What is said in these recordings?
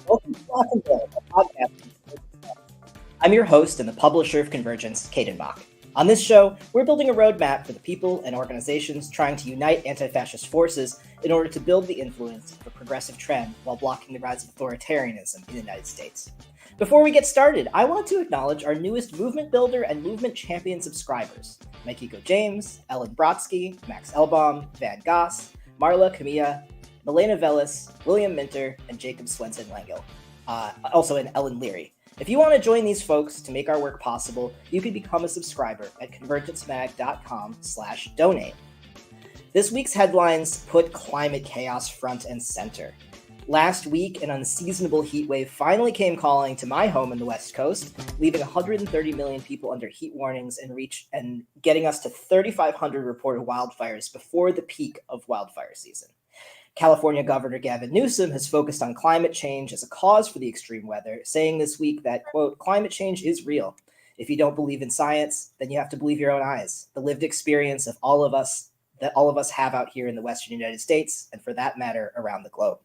Welcome to Block and Build, a podcast. I'm your host and the publisher of Convergence, Cayden. On this show, we're building a roadmap for the people and organizations trying to unite anti-fascist forces in order to build the influence of a progressive trend while blocking the rise of authoritarianism in the United States. Before we get started, I want to acknowledge our newest movement builder and movement champion subscribers, Mikiko James, Ellen Brodsky, Max Elbaum, Van Goss, Marla Camilla, Milena Velis, William Minter, and Jacob Swenson-Langel, also in Ellen Leary. If you want to join these folks to make our work possible, you can become a subscriber at convergencemag.com/donate. This week's headlines put climate chaos front and center. Last week, an unseasonable heat wave finally came calling to my home in the West Coast, leaving 130 million people under heat warnings and getting us to 3,500 reported wildfires before the peak of wildfire season. California Governor Gavin Newsom has focused on climate change as a cause for the extreme weather, saying this week that, quote, climate change is real. If you don't believe in science, then you have to believe your own eyes. The lived experience of all of us have out here in the Western United States, and for that matter, around the globe.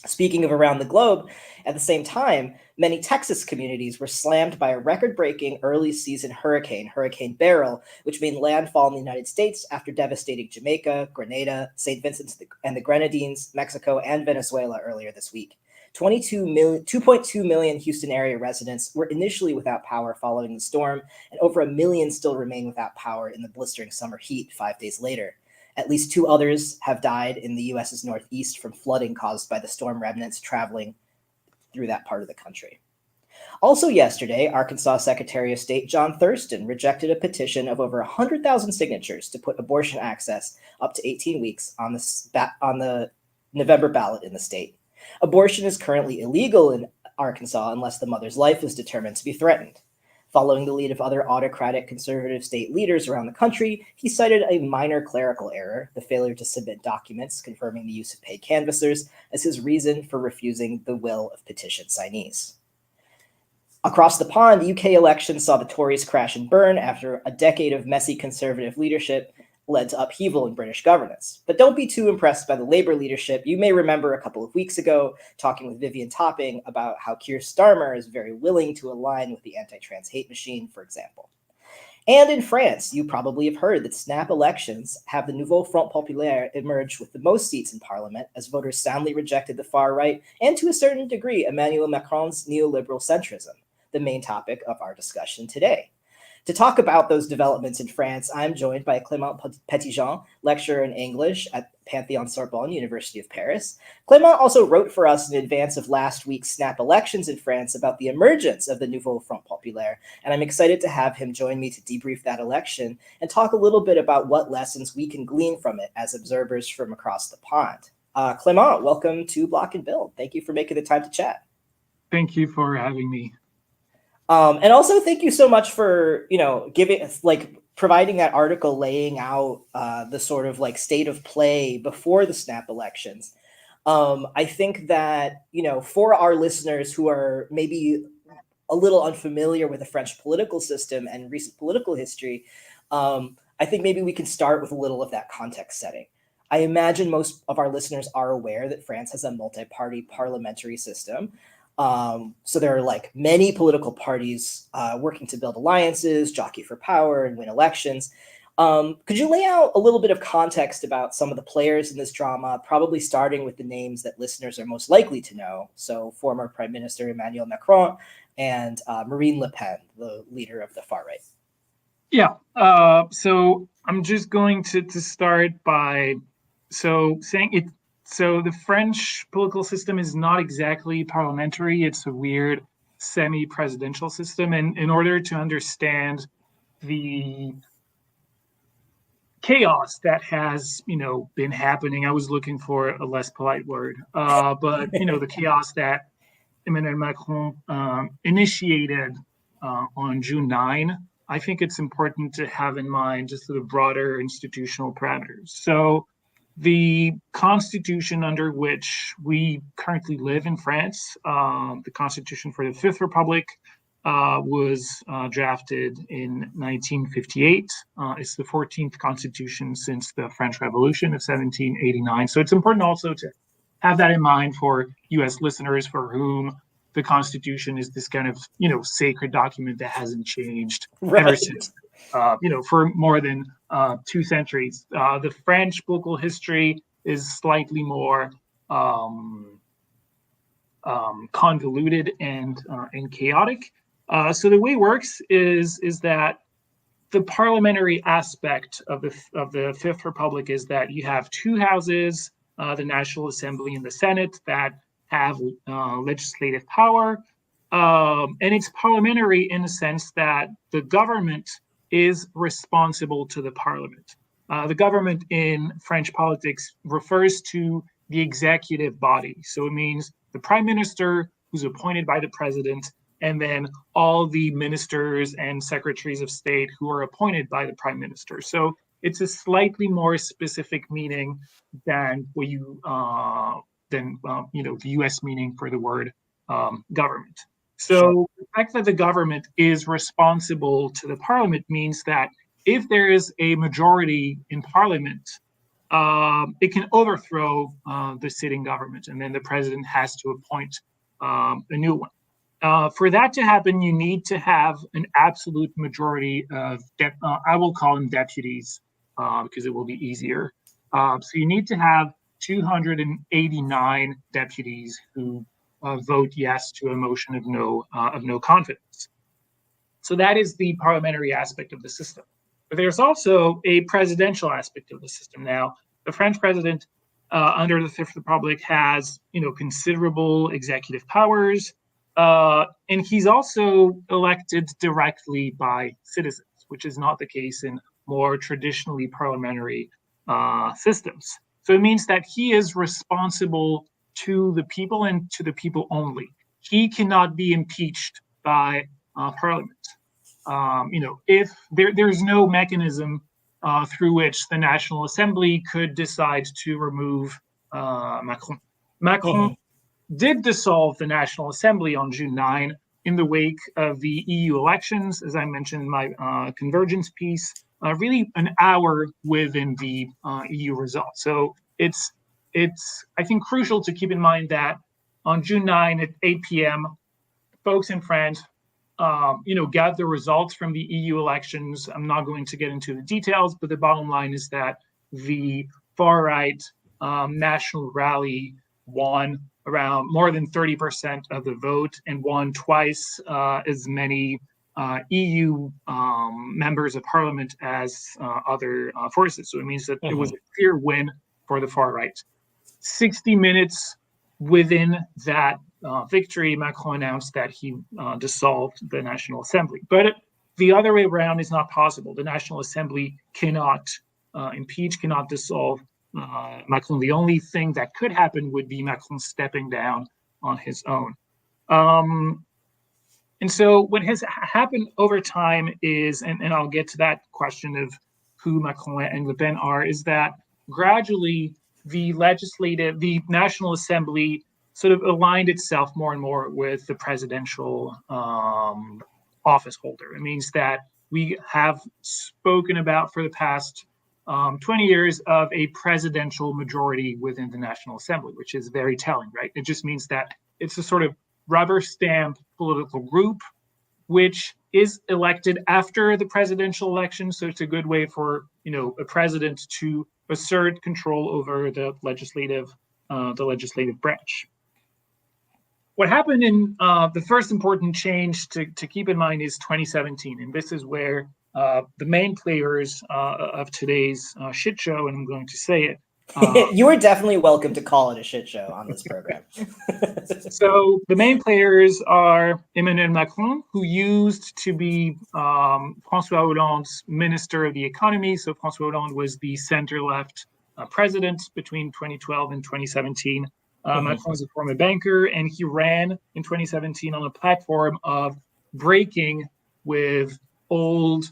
Speaking of around the globe, at the same time, many Texas communities were slammed by a record-breaking early season hurricane, Hurricane Beryl, which made landfall in the United States after devastating Jamaica, Grenada, St. Vincent and the Grenadines, Mexico, and Venezuela earlier this week. 2.2 million Houston area residents were initially without power following the storm, and over 1 million still remain without power in the blistering summer heat 5 days later. At least 2 others have died in the U.S.'s northeast from flooding caused by the storm remnants traveling through that part of the country. Also yesterday, Arkansas Secretary of State John Thurston rejected a petition of over 100,000 signatures to put abortion access up to 18 weeks on the November ballot in the state. Abortion is currently illegal in Arkansas unless the mother's life is determined to be threatened. Following the lead of other autocratic conservative state leaders around the country, he cited a minor clerical error, the failure to submit documents confirming the use of paid canvassers, as his reason for refusing the will of petition signees. Across the pond, the UK election saw the Tories crash and burn after a decade of messy conservative leadership led to upheaval in British governance. But don't be too impressed by the Labour leadership. You may remember a couple of weeks ago talking with Vivian Topping about how Keir Starmer is very willing to align with the anti-trans hate machine, for example. And in France, you probably have heard that snap elections have the Nouveau Front Populaire emerge with the most seats in parliament as voters soundly rejected the far right and, to a certain degree, Emmanuel Macron's neoliberal centrism, the main topic of our discussion today. To talk about those developments in France, I'm joined by Clément Petitjean, lecturer in English at Pantheon Sorbonne, University of Paris. Clément also wrote for us in advance of last week's snap elections in France about the emergence of the Nouveau Front Populaire, and I'm excited to have him join me to debrief that election and talk a little bit about what lessons we can glean from it as observers from across the pond. Clément, welcome to Block and Build. Thank you for making the time to chat. Thank you for having me. And also thank you so much for, providing that article laying out the sort of state of play before the snap elections. I think that, for our listeners who are maybe a little unfamiliar with the French political system and recent political history, I think maybe we can start with a little of that context setting. I imagine most of our listeners are aware that France has a multi-party parliamentary system. So there are many political parties working to build alliances, jockey for power, and win elections. Could you lay out a little bit of context about some of the players in this drama, probably starting with the names that listeners are most likely to know? So former Prime Minister Emmanuel Macron and Marine Le Pen, the leader of the far right. Yeah. So I'm just going to start by saying So the French political system is not exactly parliamentary. It's a weird semi-presidential system. And in order to understand the chaos that has, been happening, I was looking for a less polite word, but, the chaos that Emmanuel Macron initiated on June 9, I think it's important to have in mind just the broader institutional parameters. So the constitution under which we currently live in France, the constitution for the Fifth Republic, was drafted in 1958. It's the 14th constitution since the French Revolution of 1789. So it's important also to have that in mind for U.S. listeners for whom the Constitution is this kind of, sacred document that hasn't changed ever since, for more than 2 centuries. The French political history is slightly more convoluted and chaotic. So the way it works is that the parliamentary aspect of the Fifth Republic is that you have 2 houses, the National Assembly and the Senate, that have legislative power. And it's parliamentary in the sense that the government is responsible to the parliament. The government in French politics refers to the executive body. So it means the prime minister, who's appointed by the president, and then all the ministers and secretaries of state who are appointed by the prime minister. So it's a slightly more specific meaning than what the U.S. meaning for the word government. So the fact that the government is responsible to the parliament means that if there is a majority in parliament, it can overthrow the sitting government, and then the president has to appoint a new one. For that to happen, you need to have an absolute majority of, I will call them deputies, because it will be easier. So you need to have 289 deputies who vote yes to a motion of no confidence. So that is the parliamentary aspect of the system. But there's also a presidential aspect of the system. Now, the French president under the Fifth Republic has, considerable executive powers, and he's also elected directly by citizens, which is not the case in more traditionally parliamentary systems. So it means that he is responsible to the people and to the people only. He cannot be impeached by parliament. If there's no mechanism through which the National Assembly could decide to remove Macron. Macron did dissolve the National Assembly on June 9 in the wake of the EU elections, as I mentioned in my convergence piece, really an hour within the EU results. So it's I think crucial to keep in mind that on June 9 at 8 p.m., folks in France got the results from the EU elections. I'm not going to get into the details, but the bottom line is that the far-right National Rally won around more than 30% of the vote and won twice as many EU members of parliament as other forces. So it means that it was a clear win for the far-right. 60 minutes within that victory, Macron announced that he dissolved the National Assembly. But the other way around is not possible. The National Assembly cannot impeach, cannot dissolve Macron. The only thing that could happen would be Macron stepping down on his own. And so what has happened over time is, and I'll get to that question of who Macron and Le Pen are, is that gradually the National Assembly sort of aligned itself more and more with the presidential office holder. It means that we have spoken about for the past 20 years of a presidential majority within the National Assembly, which is very telling, right? It just means that it's a sort of rubber stamp political group which is elected after the presidential election. So it's a good way for a president to assert control over the legislative branch. What happened in the first important change to keep in mind is 2017, and this is where the main players of today's shit show, and I'm going to say it, You are definitely welcome to call it a shit show on this program. So the main players are Emmanuel Macron, who used to be François Hollande's Minister of the Economy. So François Hollande was the center-left president between 2012 and 2017. Macron is a former banker, and he ran in 2017 on a platform of breaking with old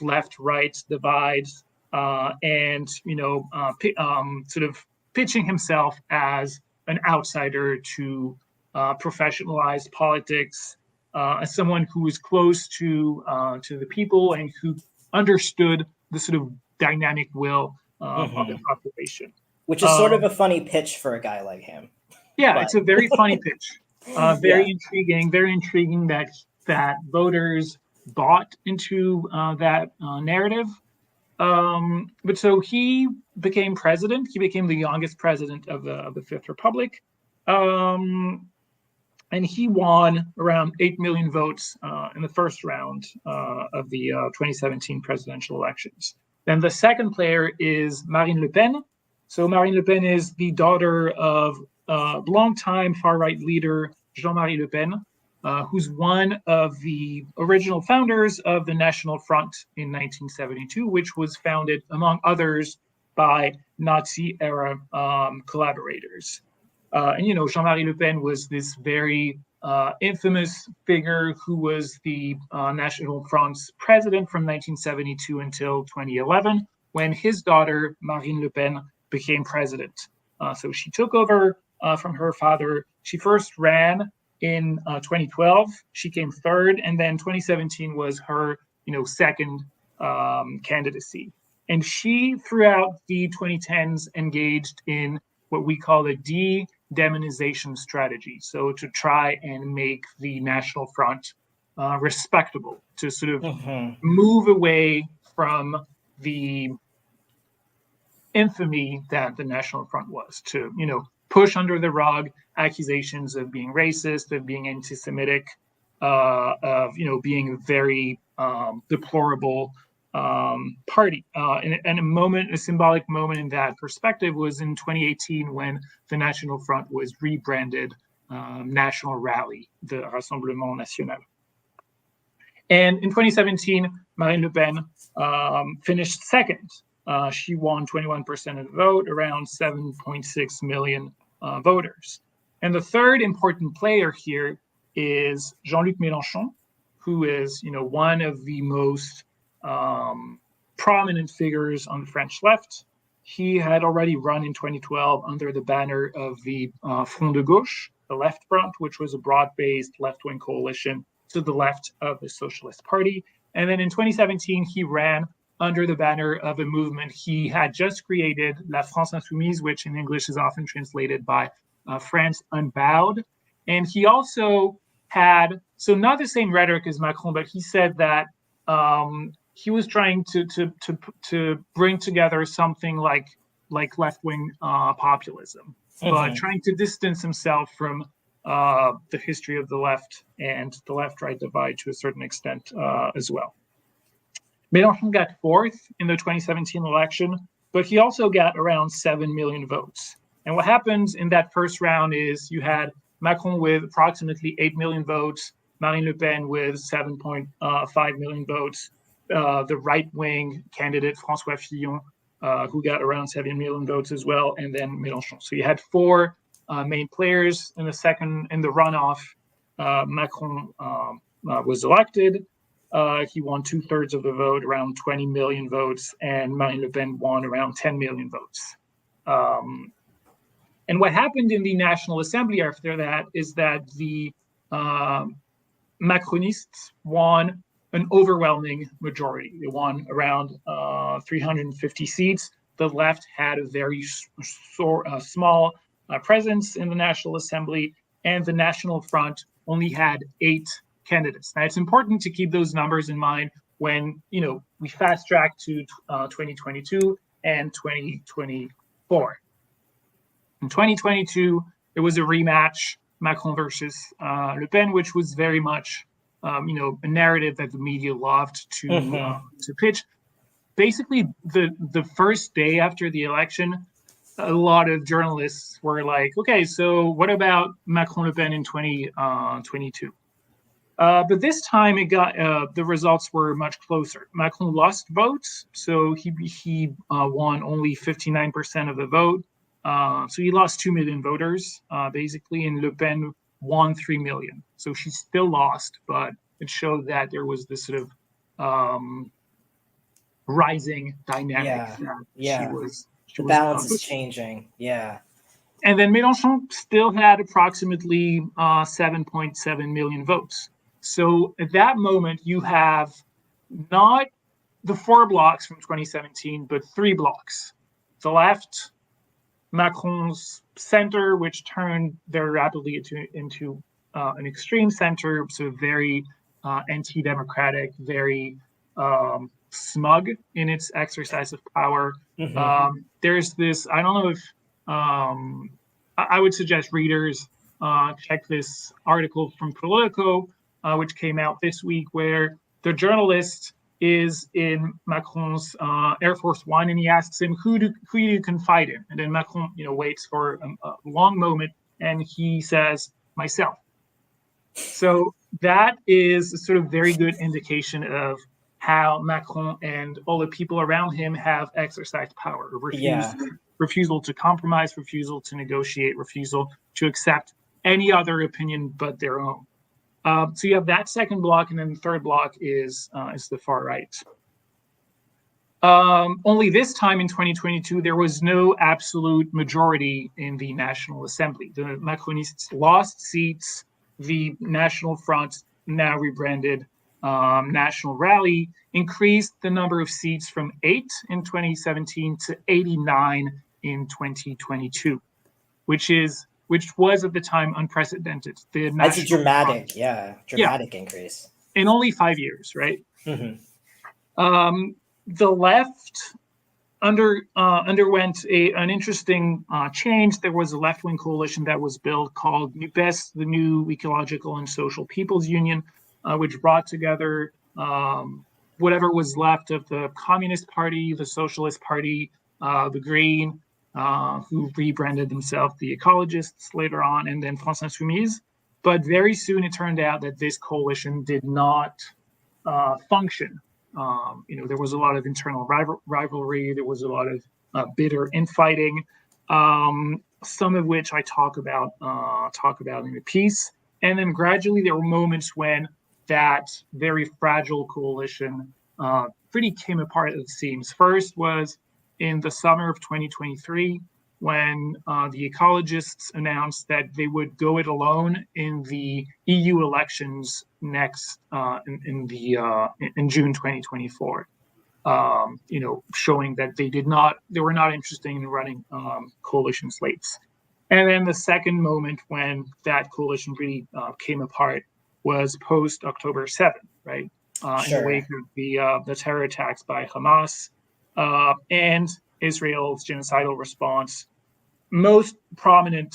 left-right divides and sort of pitching himself as an outsider to professionalized politics, as someone who was close to the people and who understood the sort of dynamic will of the population. Which is sort of a funny pitch for a guy like him. Yeah, but it's a very funny pitch. Very intriguing that voters bought into that narrative. But so he became president. He became the youngest president of the Fifth Republic. And he won around 8 million votes in the first round of the 2017 presidential elections. Then the second player is Marine Le Pen. So Marine Le Pen is the daughter of longtime far-right leader Jean-Marie Le Pen, who's one of the original founders of the National Front in 1972, which was founded, among others, by Nazi-era collaborators. And Jean-Marie Le Pen was this very infamous figure who was the National Front's president from 1972 until 2011, when his daughter, Marine Le Pen, became president. So she took over from her father. She first ran in 2012. She came third, and then 2017 was her second candidacy. And she, throughout the 2010s, engaged in what we call a de-demonization strategy. So to try and make the National Front respectable, to sort of move away from the infamy that the National Front was, to push under the rug accusations of being racist, of being anti-Semitic, of being a very deplorable party. And a symbolic moment in that perspective was in 2018 when the National Front was rebranded National Rally, the Rassemblement National. And in 2017, Marine Le Pen finished second. She won 21% of the vote, around 7.6 million voters. And the third important player here is Jean-Luc Mélenchon, who is one of the most prominent figures on the French left. He had already run in 2012 under the banner of the Front de Gauche, the Left Front, which was a broad-based left-wing coalition to the left of the Socialist Party. And then in 2017, he ran under the banner of a movement he had just created, La France Insoumise, which in English is often translated by France Unbowed. And he also had, so not the same rhetoric as Macron, but he said that he was trying to bring together something like left-wing populism, but trying to distance himself from the history of the left and the left-right divide to a certain extent as well. Mélenchon got fourth in the 2017 election, but he also got around 7 million votes. And what happens in that first round is you had Macron with approximately 8 million votes, Marine Le Pen with 7.5 million votes, the right-wing candidate François Fillon, who got around 7 million votes as well, and then Mélenchon. So you had four main players in the runoff. Macron was elected. He won 2/3 of the vote, around 20 million votes, and Marine Le Pen won around 10 million votes. And what happened in the National Assembly after that is that the Macronists won an overwhelming majority. They won around 350 seats. The left had a very small presence in the National Assembly, and the National Front only had 8 candidates. Now, it's important to keep those numbers in mind when we fast track to 2022 and 2024. In 2022, it was a rematch, Macron versus Le Pen, which was very much a narrative that the media loved to pitch. Basically, the first day after the election, a lot of journalists were like, okay, so what about Macron-Le Pen in 2022? But this time the results were much closer. Macron lost votes, so he won only 59% of the vote. So he lost 2 million voters, basically, and Le Pen won 3 million. So she still lost, but it showed that there was this sort of rising dynamic. Yeah. The balance is changing. Yeah. And then Mélenchon still had approximately 7.7 million votes. So at that moment, you have not the 4 blocks from 2017, but 3 blocks. The left, Macron's center, which turned very rapidly into an extreme center, so very anti-democratic, very smug in its exercise of power. There's this, I don't know if, I would suggest readers check this article from Politico, which came out this week, where the journalist is in Macron's Air Force One, and he asks him, who do you confide in? And then Macron, waits for a long moment, and he says, myself. So that is a sort of very good indication of how Macron and all the people around him have exercised power, refusal to compromise, refusal to negotiate, refusal to accept any other opinion but their own. So you have that second block, and then the third block is the far right. Only this time in 2022, there was no absolute majority in the National Assembly. The Macronists lost seats. The National Front, now rebranded National Rally, increased the number of seats from 8 in 2017 to 89 in 2022, which was at the time unprecedented. That's a dramatic increase. In only 5 years, right? The left underwent an interesting change. There was a left-wing coalition that was built called NUPES, the New Ecological and Social People's Union, which brought together whatever was left of the Communist Party, the Socialist Party, the Green, who rebranded themselves the Ecologists later on, and then France Insoumise. But very soon it turned out that this coalition did not function. There was a lot of internal rivalry. There was a lot of bitter infighting, some of which I talk about in the piece. And then gradually there were moments when that very fragile coalition pretty came apart at the seams. First was in the summer of 2023, when the ecologists announced that they would go it alone in the EU elections next in June 2024. Showing that they were not interested in running coalition slates. And then the second moment when that coalition really came apart was post October 7th, right? In the wake of the terror attacks by Hamas and Israel's genocidal response. Most prominent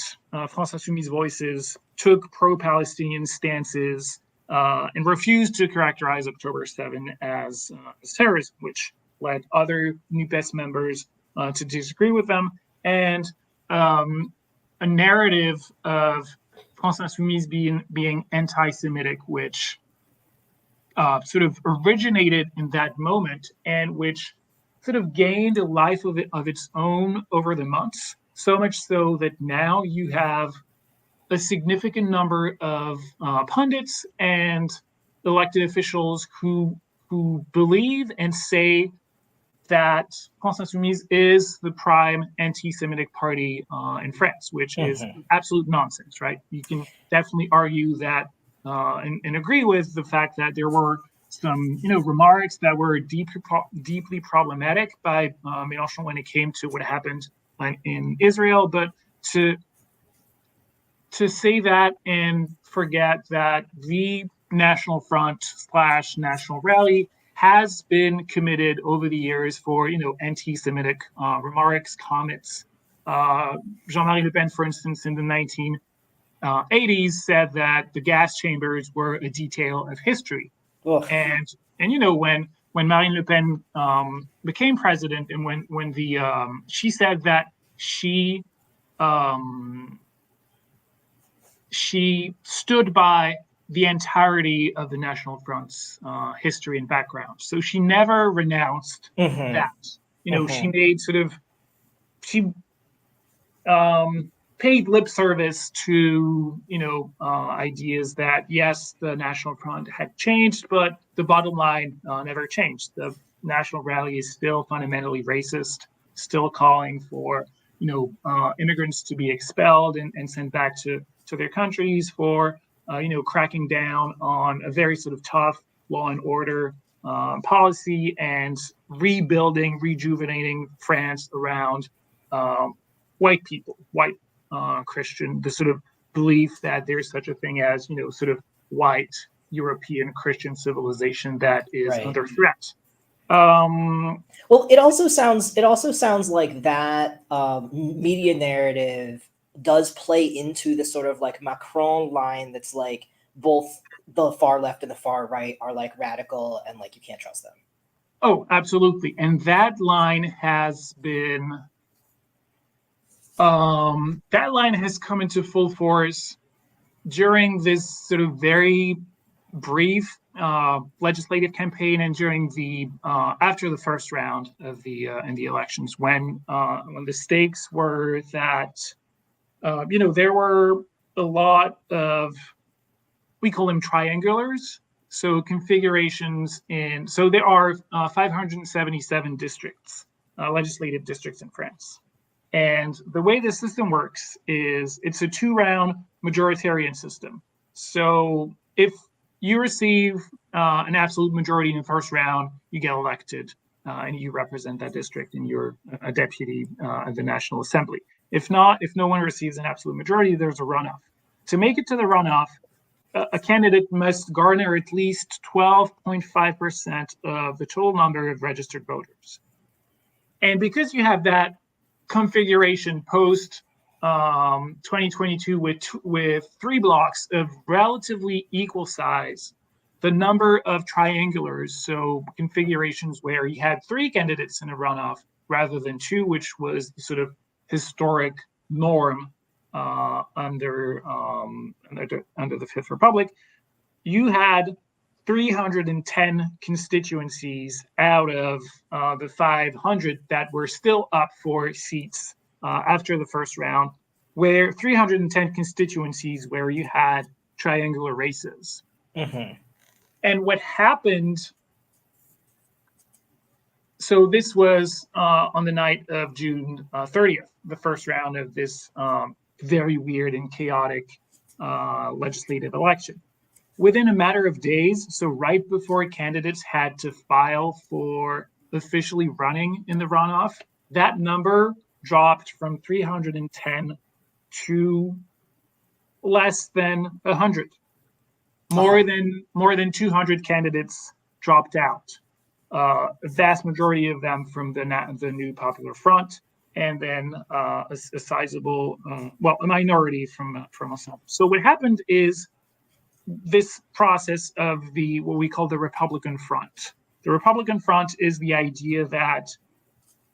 France Insoumise voices took pro-Palestinian stances and refused to characterize October 7 as terrorism, which led other NUPES members to disagree with them. And a narrative of France Insoumise being anti-Semitic, which sort of originated in that moment and which sort of gained a life of its own over the months, so much so that now you have a significant number of pundits and elected officials who believe and say that France Insoumise is the prime anti-Semitic party in France, which is absolute nonsense, right? You can definitely argue that and agree with the fact that there were some, remarks that were deeply problematic by Mélenchon when it came to what happened in Israel, but to say that and forget that the National Front / National Rally has been committed over the years for, anti-Semitic remarks, comments. Jean-Marie Le Pen, for instance, in the 1980s said that the gas chambers were a detail of history. And when Marine Le Pen became president, and when she said that she she stood by the entirety of the National Front's history and background. So she never renounced that. She made she paid lip service to, ideas that, yes, the National Front had changed, but the bottom line never changed. The National Rally is still fundamentally racist, still calling for, immigrants to be expelled and sent back to their countries, for, cracking down on a very sort of tough law and order policy, and rejuvenating France around white people, white Christian, the sort of belief that there's such a thing as, sort of white European Christian civilization that is under threat. Well, it also sounds like that media narrative does play into the sort of like Macron line that's like both the far left and the far right are like radical and like you can't trust them. Oh, absolutely. And that line has been come into full force during this sort of very brief legislative campaign, and during the after the first round of the in the elections, when the stakes were that there were a lot of, we call them triangulars, so configurations so there are 577 districts, legislative districts in France. And the way the system works is it's a 2-round majoritarian system. So if you receive an absolute majority in the first round, you get elected and you represent that district and you're a deputy at the National Assembly. If not, if no one receives an absolute majority, there's a runoff. To make it to the runoff, a candidate must garner at least 12.5% of the total number of registered voters. And because you have that configuration post 2022 with 3 blocks of relatively equal size, the number of triangulars, so configurations where you had 3 candidates in a runoff rather than 2, which was the sort of historic norm under the Fifth Republic, you had 310 constituencies out of the 500 that were still up for seats after the first round, where 310 constituencies where you had triangular races. And what happened, so this was on the night of June 30th, the first round of this very weird and chaotic legislative election. Within a matter of days, so right before candidates had to file for officially running in the runoff, that number dropped from 310 to less than 100. More than 200 candidates dropped out. A vast majority of them from the New Popular Front, and then a sizable, a minority from Ensemble. So what happened is this process of what we call the Republican Front. The Republican Front is the idea that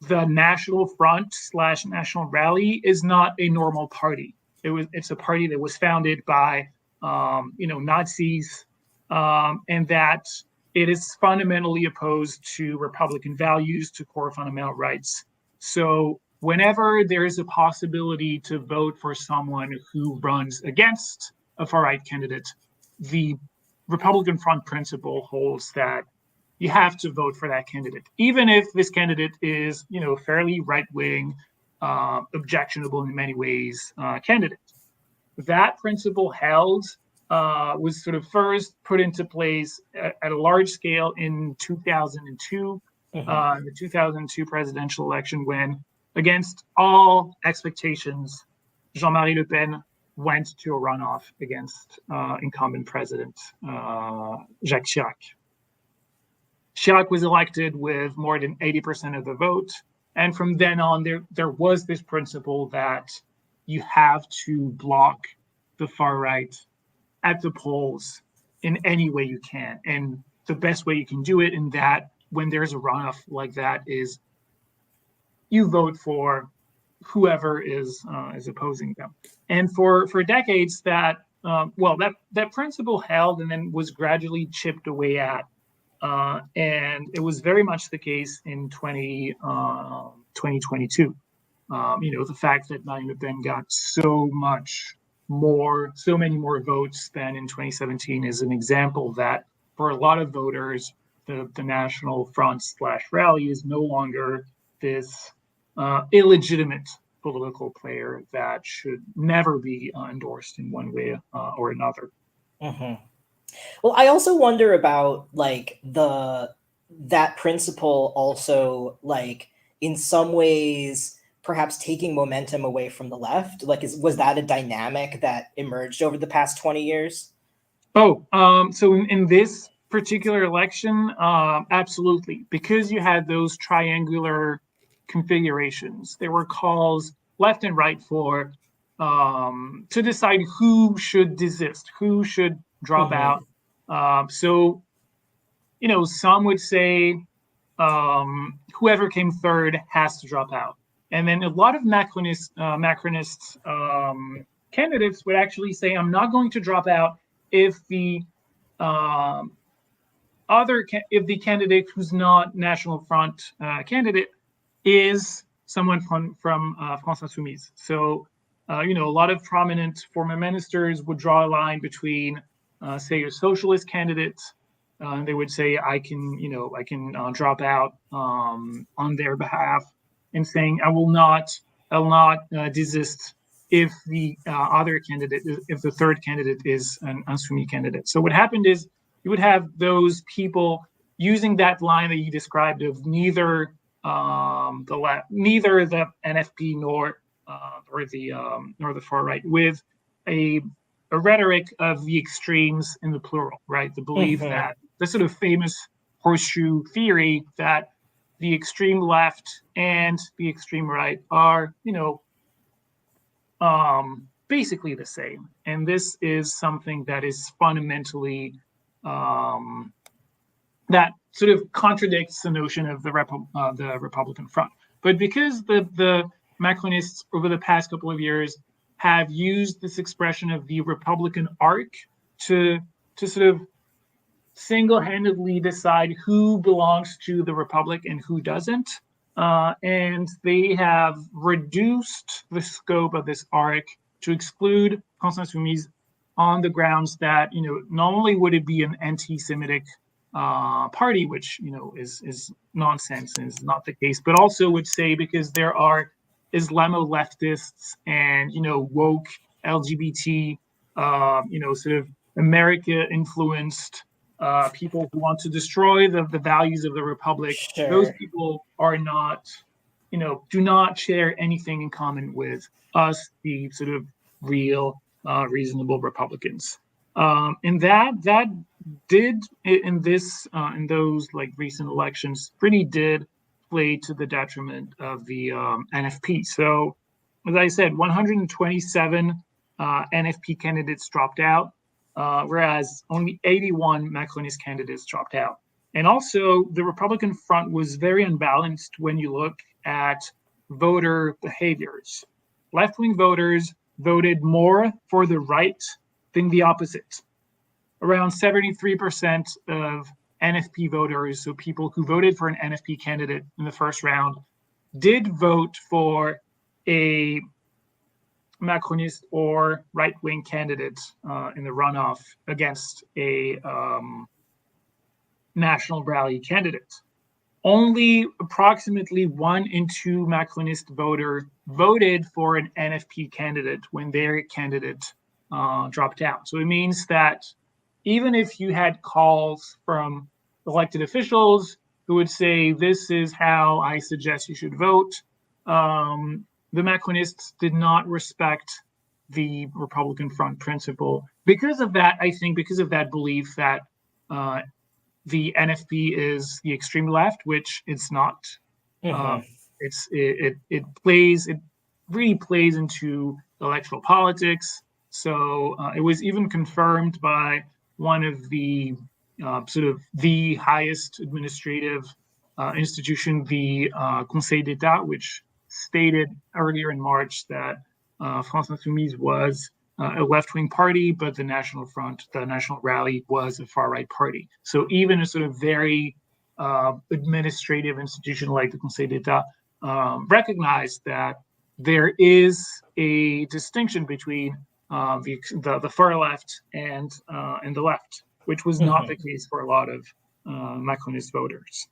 the National Front / National Rally is not a normal party. It's a party that was founded by Nazis, and that it is fundamentally opposed to Republican values, to core fundamental rights. So whenever there is a possibility to vote for someone who runs against a far-right candidate, the Republican Front principle holds that you have to vote for that candidate, even if this candidate is, fairly right-wing, objectionable in many ways candidate. That principle was sort of first put into place at a large scale in 2002, the 2002 presidential election, when, against all expectations, Jean-Marie Le Pen went to a runoff against incumbent president Jacques Chirac. Chirac was elected with more than 80% of the vote. And from then on, there was this principle that you have to block the far right at the polls in any way you can. And the best way you can do it when there's a runoff like that is you vote for whoever is opposing them. And for decades, that principle held and then was gradually chipped away at. And it was very much the case in 2022. The fact that Marine Le Pen got so many more votes than in 2017 is an example that for a lot of voters, the National Front / Rally is no longer this illegitimate political player that should never be endorsed in one way or another. Mm-hmm. Well, I also wonder about like that principle also like in some ways perhaps taking momentum away from the left. Like, was that a dynamic that emerged over the past 20 years? So in this particular election, absolutely, because you had those triangular configurations. There were calls left and right for to decide who should desist, who should drop out. So, some would say whoever came third has to drop out. And then a lot of Macronist candidates would actually say, I'm not going to drop out if the candidate who's not National Front candidate is someone from France Insoumise. So, a lot of prominent former ministers would draw a line between, say, a socialist candidate. They would say, I can drop out on their behalf, and saying, I'll not desist if the other candidate, if the third candidate is an Insoumis candidate. So what happened is you would have those people using that line that you described of neither the NFP nor the far right, with a rhetoric of the extremes in the plural, right? The belief that the sort of famous horseshoe theory that the extreme left and the extreme right are, basically the same. And this is something that is fundamentally that sort of contradicts the notion of the Republican front. But because the Macronists over the past couple of years have used this expression of the Republican arc to sort of single-handedly decide who belongs to the Republic and who doesn't, and they have reduced the scope of this arc to exclude France Insoumise on the grounds that, not only would it be an anti-Semitic party, which is nonsense and is not the case, but also would say because there are Islamo-leftists and woke LGBT, sort of America-influenced people who want to destroy the values of the Republic. Sure. Those people are not, do not share anything in common with us, the sort of real, reasonable Republicans. And that did in those like recent elections really did play to the detriment of the NFP. So, as I said, 127 NFP candidates dropped out, whereas only 81 Macronist candidates dropped out. And also, the Republican front was very unbalanced when you look at voter behaviors. Left-wing voters voted more for the right than the opposite. Around 73% of NFP voters, so people who voted for an NFP candidate in the first round, did vote for a Macronist or right-wing candidate in the runoff against a National Rally candidate. Only approximately 1 in 2 Macronist voters voted for an NFP candidate when their candidate dropped out. So it means that even if you had calls from elected officials who would say, this is how I suggest you should vote, the Macronists did not respect the Republican front principle. Because of that, I think, because of that belief that the NFP is the extreme left, which it's not. It really plays into electoral politics. So it was even confirmed by one of the sort of the highest administrative institution, the Conseil d'État, which stated earlier in March that France Insoumise was a left-wing party, but the National Front, the National Rally, was a far-right party. So even a sort of very administrative institution like the Conseil d'État recognized that there is a distinction between the far left and the left, which was not the case for a lot of Macronist voters.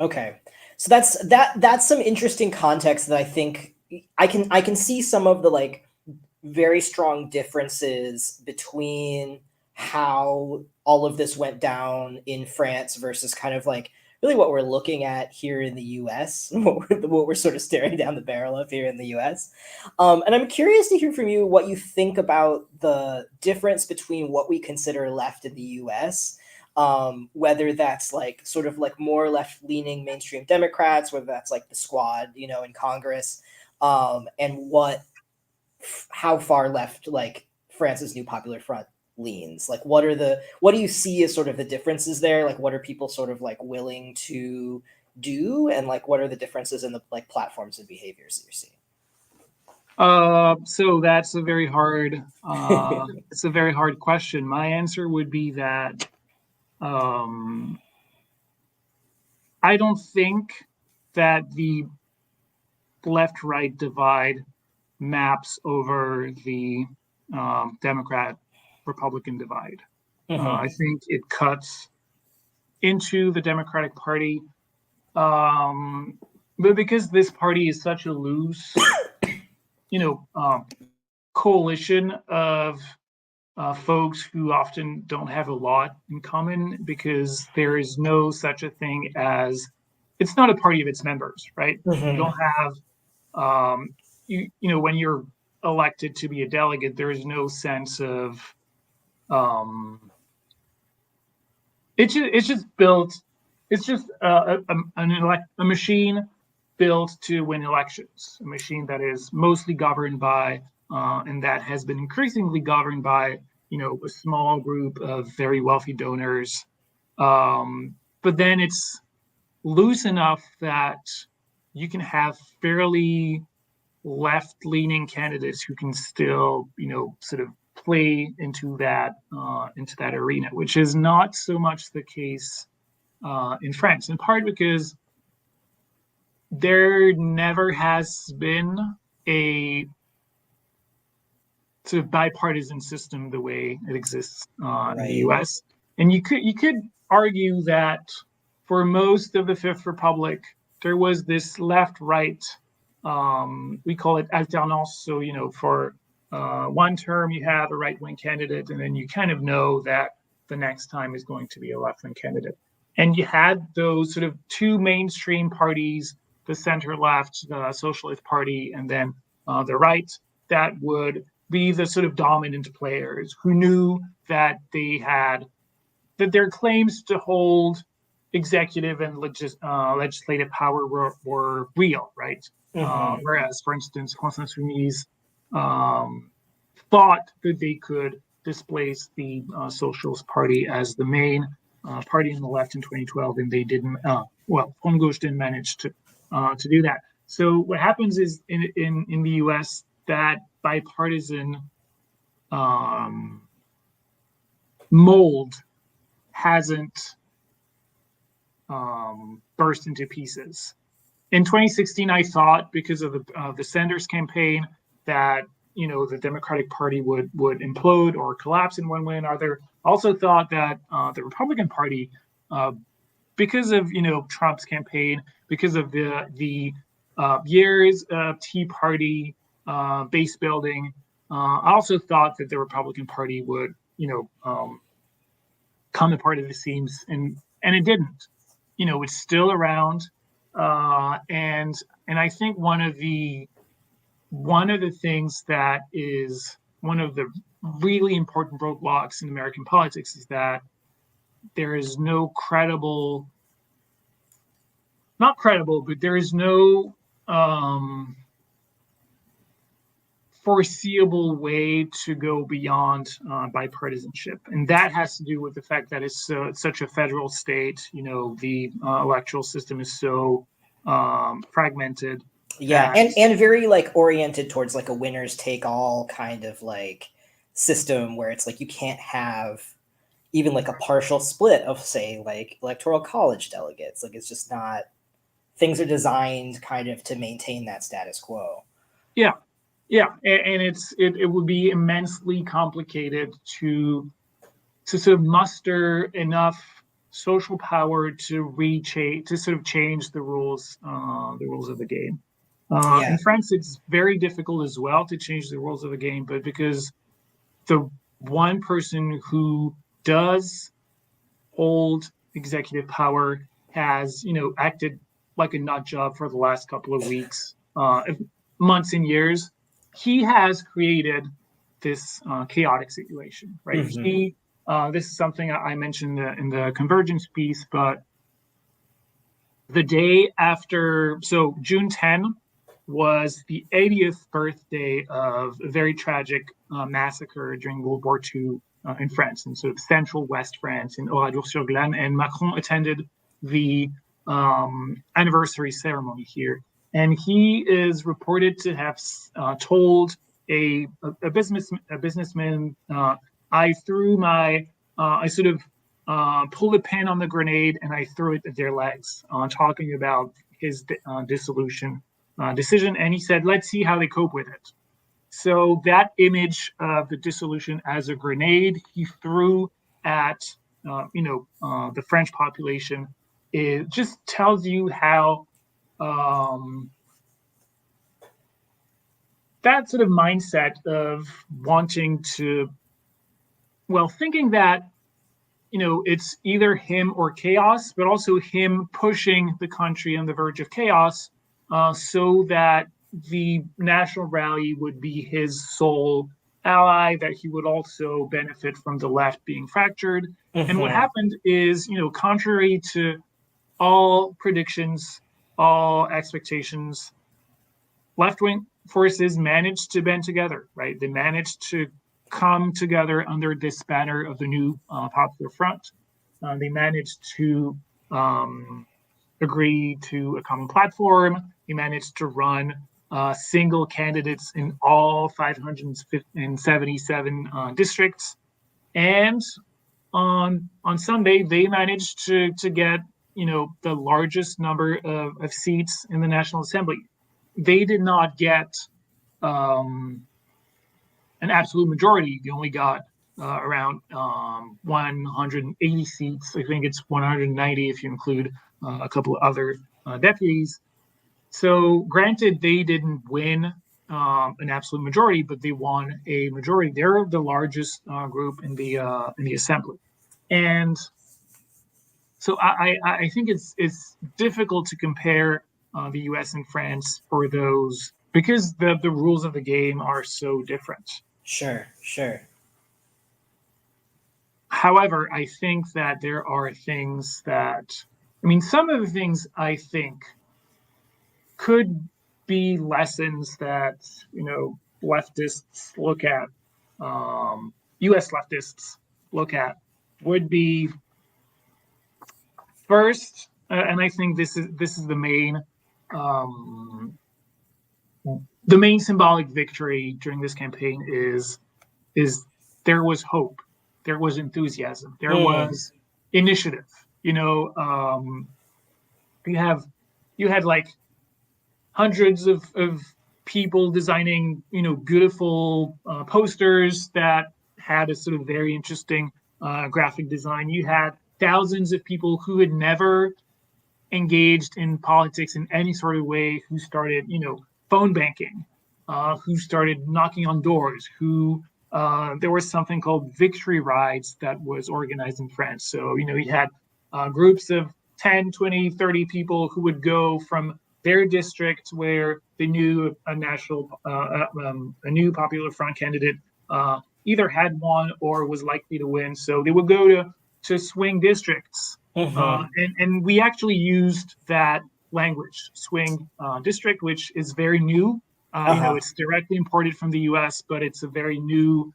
Okay, so that's some interesting context that I think I can see some of the like very strong differences between how all of this went down in France versus kind of like really what we're looking at here in the US, what we're sort of staring down the barrel of here in the US. And I'm curious to hear from you what you think about the difference between what we consider left in the US, whether that's like sort of like more left-leaning mainstream Democrats, whether that's like the Squad, in Congress, and how far left like France's New Popular Front leans. Like what do you see as sort of the differences there? Like what are people sort of like willing to do, and like what are the differences in the like platforms and behaviors that you're seeing? So that's a very hard it's a very hard question. My answer would be that I don't think that the left-right divide maps over the Democrat-Republican divide. I think it cuts into the Democratic Party, but because this party is such a loose, coalition of folks who often don't have a lot in common, because there is no such a thing as, it's not a party of its members, right? You don't have, when you're elected to be a delegate, there is no sense of, it's just built, it's just a machine built to win elections, a machine that is mostly governed by, and that has been increasingly governed by, a small group of very wealthy donors. But then it's loose enough that you can have fairly left-leaning candidates who can still, sort of play into that arena, which is not so much the case in France, in part because there never has been a sort of bipartisan system the way it exists in the US. And you could argue that for most of the Fifth Republic, there was this left-right, we call it alternance. So, for one term, you have a right-wing candidate, and then you kind of know that the next time is going to be a left-wing candidate. And you had those sort of two mainstream parties, the center-left, the Socialist Party, and then the right, that would be the sort of dominant players who knew that that their claims to hold executive and legislative power were real, right? Whereas, for instance, France Insoumise thought that they could displace the Socialist Party as the main party on the left in 2012, and they didn't. Front Gauche didn't manage to do that. So what happens is in the U.S. that bipartisan mold hasn't burst into pieces. In 2016, I thought, because of the Sanders campaign, that the Democratic Party would implode or collapse in one way or another. Also thought that the Republican Party, because of Trump's campaign, because of the years of Tea Party base building, I also thought that the Republican Party would come apart at the seams, and it didn't. It's still around, and I think one of the things that is one of the really important roadblocks in American politics is that there is no but there is no foreseeable way to go beyond bipartisanship. And that has to do with the fact that it's such a federal state. The electoral system is so fragmented. Yeah, and very like oriented towards like a winners take all kind of like system where it's like you can't have even like a partial split of say like electoral college delegates. Like it's just not, things are designed kind of to maintain that status quo. Yeah, and it would be immensely complicated to sort of muster enough social power to sort of change the rules of the game. In France, it's very difficult as well to change the rules of the game, but because the one person who does hold executive power has, acted like a nut job for the last couple of weeks, months and years, he has created this chaotic situation, right? This is something I mentioned in the convergence piece, but the day after, so June 10 was the 80th birthday of a very tragic massacre during World War II in France, in sort of central West France, in Oradour-sur-Glane, and Macron attended the anniversary ceremony here. And he is reported to have told a businessman, I sort of pulled a pin on the grenade and I threw it at their legs, talking about his dissolution decision. And he said, let's see how they cope with it. So that image of the dissolution as a grenade he threw at, the French population, it just tells you how that sort of mindset of wanting to, thinking that, it's either him or chaos, but also him pushing the country on the verge of chaos so that the national rally would be his sole ally, that he would also benefit from the left being fractured. And what happened is, contrary to all predictions, all expectations, left-wing forces managed to band together, right? They managed to come together under this banner of the new Popular Front. They managed to agree to a common platform. They managed to run single candidates in all 577 districts. And on Sunday, they managed to get, the largest number of seats in the National Assembly. They did not get an absolute majority. They only got around 180 seats. I think it's 190 if you include a couple of other deputies. So granted, they didn't win an absolute majority, but they won a majority. They're the largest group in the assembly. And so I think it's difficult to compare the U.S. and France for those, because the rules of the game are so different. Sure. However, I think that there are things that, some of the things I think could be lessons that, leftists look at, U.S. leftists look at, would be first, and I think this is the main symbolic victory during this campaign is there was hope, there was enthusiasm, there was initiative. You had like hundreds of people designing, beautiful posters that had a sort of very interesting graphic design. You had thousands of people who had never engaged in politics in any sort of way, who started, phone banking, who started knocking on doors, who there was something called victory rides that was organized in France. So, you had groups of 10, 20, 30 people who would go from their district where they knew a new Popular Front candidate either had won or was likely to win. So they would go to swing districts. And we actually used that language, swing district, which is very new. It's directly imported from the US, but it's a very new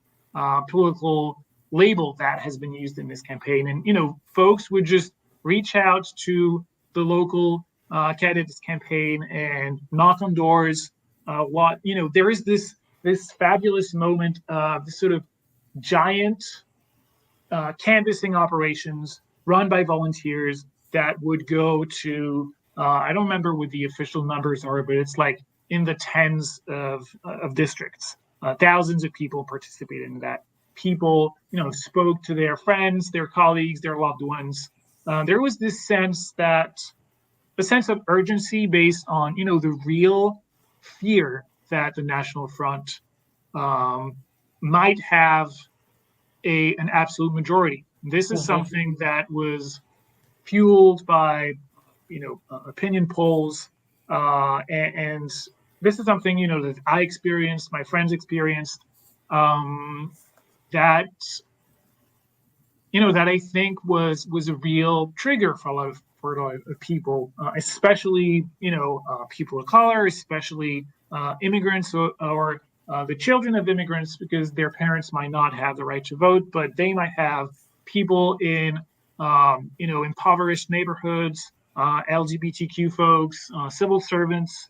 political label that has been used in this campaign. And, folks would just reach out to the local candidates campaign and knock on doors. There is this fabulous moment of this sort of giant canvassing operations run by volunteers that would go to I don't remember what the official numbers are, but it's like in the tens of districts. Thousands of people participated in that. People, spoke to their friends, their colleagues, their loved ones. There was this sense a sense of urgency based on, the real fear that the National Front might have an absolute majority. This is something that was fueled by, opinion polls, and this is something that I experienced, my friends experienced, that that I think was a real trigger for a lot of people, especially people of color, especially immigrants or the children of immigrants, because their parents might not have the right to vote, but they might have people in impoverished neighborhoods, LGBTQ folks, civil servants,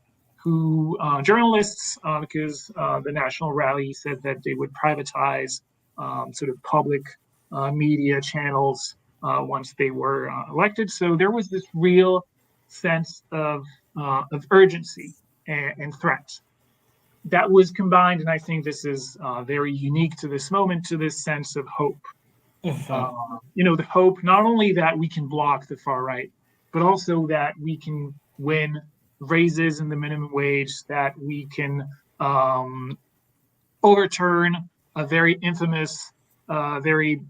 journalists, because the National Rally said that they would privatize sort of public media channels once they were elected. So there was this real sense of urgency and threat that was combined, and I think this is very unique to this moment, to this sense of hope. The hope not only that we can block the far right, but also that we can win raises in the minimum wage, that we can overturn a very infamous, very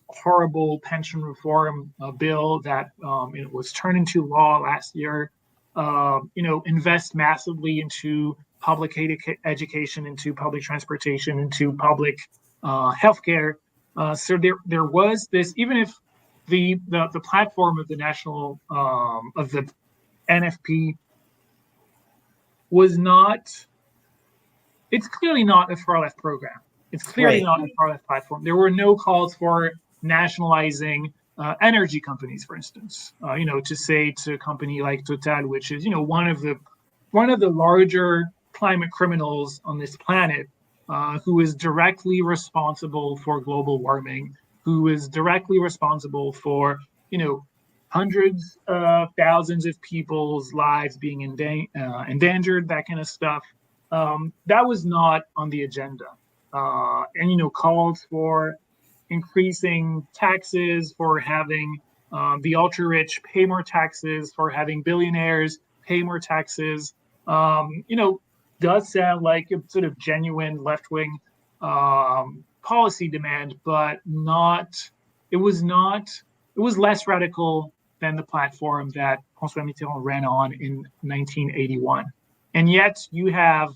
horrible pension reform bill that was turned into law last year. Invest massively into public education, into public transportation, into public healthcare. So there was this, even if the platform of the national of the NFP was not, it's clearly not a far left program. It's clearly not a far left platform. There were no calls for nationalizing energy companies, for instance. To say to a company like Total, which is one of the larger climate criminals on this planet, who is directly responsible for global warming, who is directly responsible for hundreds of thousands of people's lives being endangered, that kind of stuff. That was not on the agenda. And calls for increasing taxes, for having the ultra rich pay more taxes, for having billionaires pay more taxes, does sound like a sort of genuine left wing policy demand, but it was less radical than the platform that François Mitterrand ran on in 1981. And yet you have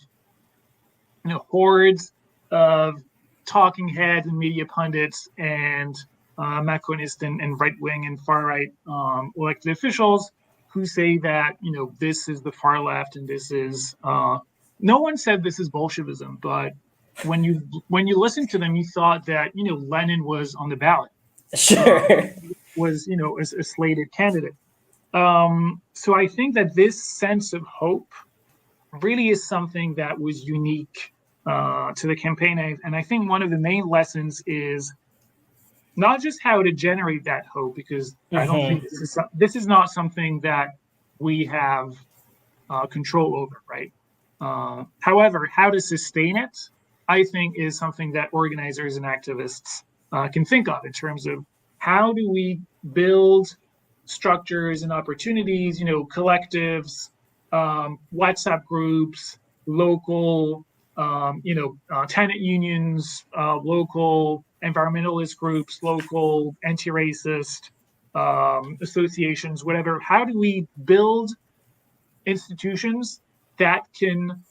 hordes of talking heads and media pundits and Macronist and right-wing and far-right elected officials who say that, this is the far left and this is, no one said this is Bolshevism, but when you listen to them, you thought that, Lenin was on the ballot. Sure. Was, a slated candidate. So I think that this sense of hope really is something that was unique to the campaign. And I think one of the main lessons is not just how to generate that hope, because I don't think this is not something that we have control over, right? However, how to sustain it, I think, is something that organizers and activists can think of in terms of how do we build structures and opportunities, collectives, WhatsApp groups, local, tenant unions, local environmentalist groups, local anti-racist associations, whatever. How do we build institutions that can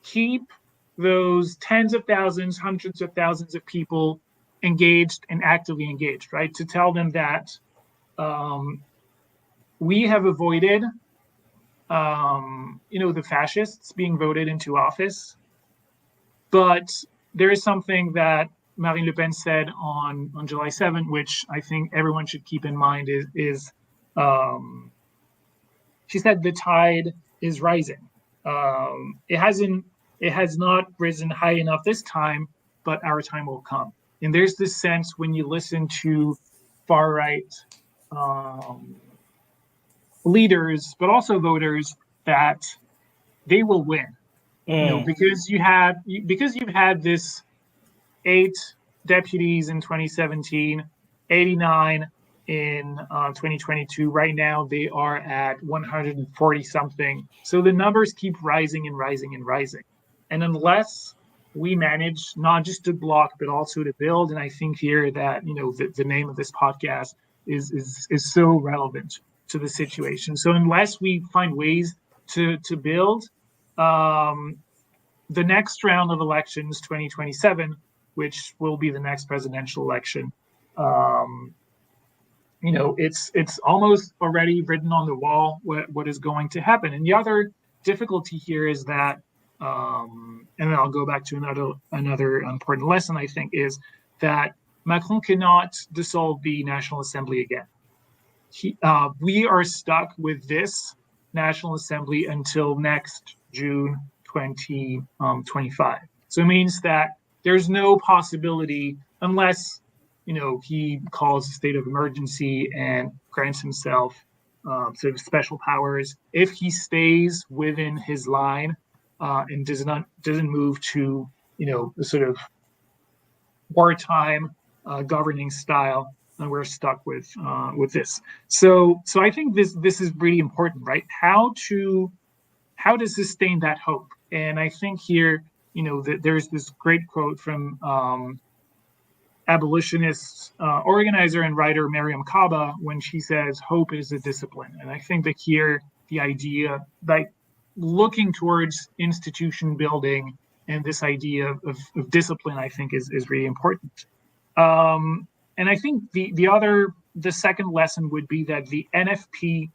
keep those tens of thousands, hundreds of thousands of people engaged and actively engaged, right? To tell them that we have avoided, the fascists being voted into office, but there is something that Marine Le Pen said on July 7th, which I think everyone should keep in mind, is she said the tide is rising. It has not risen high enough this time, but our time will come. And there's this sense when you listen to far right leaders, but also voters, that they will win. Because you've had this 8 deputies in 2017, 89 in 2022. Right now, they are at 140 something. So the numbers keep rising and rising and rising. And unless we manage not just to block, but also to build, and I think here that the name of this podcast is so relevant to the situation. So unless we find ways to build, the next round of elections, 2027, which will be the next presidential election, it's almost already written on the wall what is going to happen. And the other difficulty here is that, and then I'll go back to another important lesson, I think, is that Macron cannot dissolve the National Assembly again. We are stuck with this National Assembly until next June 2025. So it means that there's no possibility, unless he calls a state of emergency and grants himself sort of special powers. If he stays within his line and doesn't move to the sort of wartime governing style, and we're stuck with this. So I think this is really important, right? How to sustain that hope. And I think here, there's this great quote from abolitionist organizer and writer Mariam Kaba when she says, "Hope is a discipline." And I think that here the idea, like looking towards institution building and this idea of discipline, I think is really important. And I think the second lesson would be that the NFP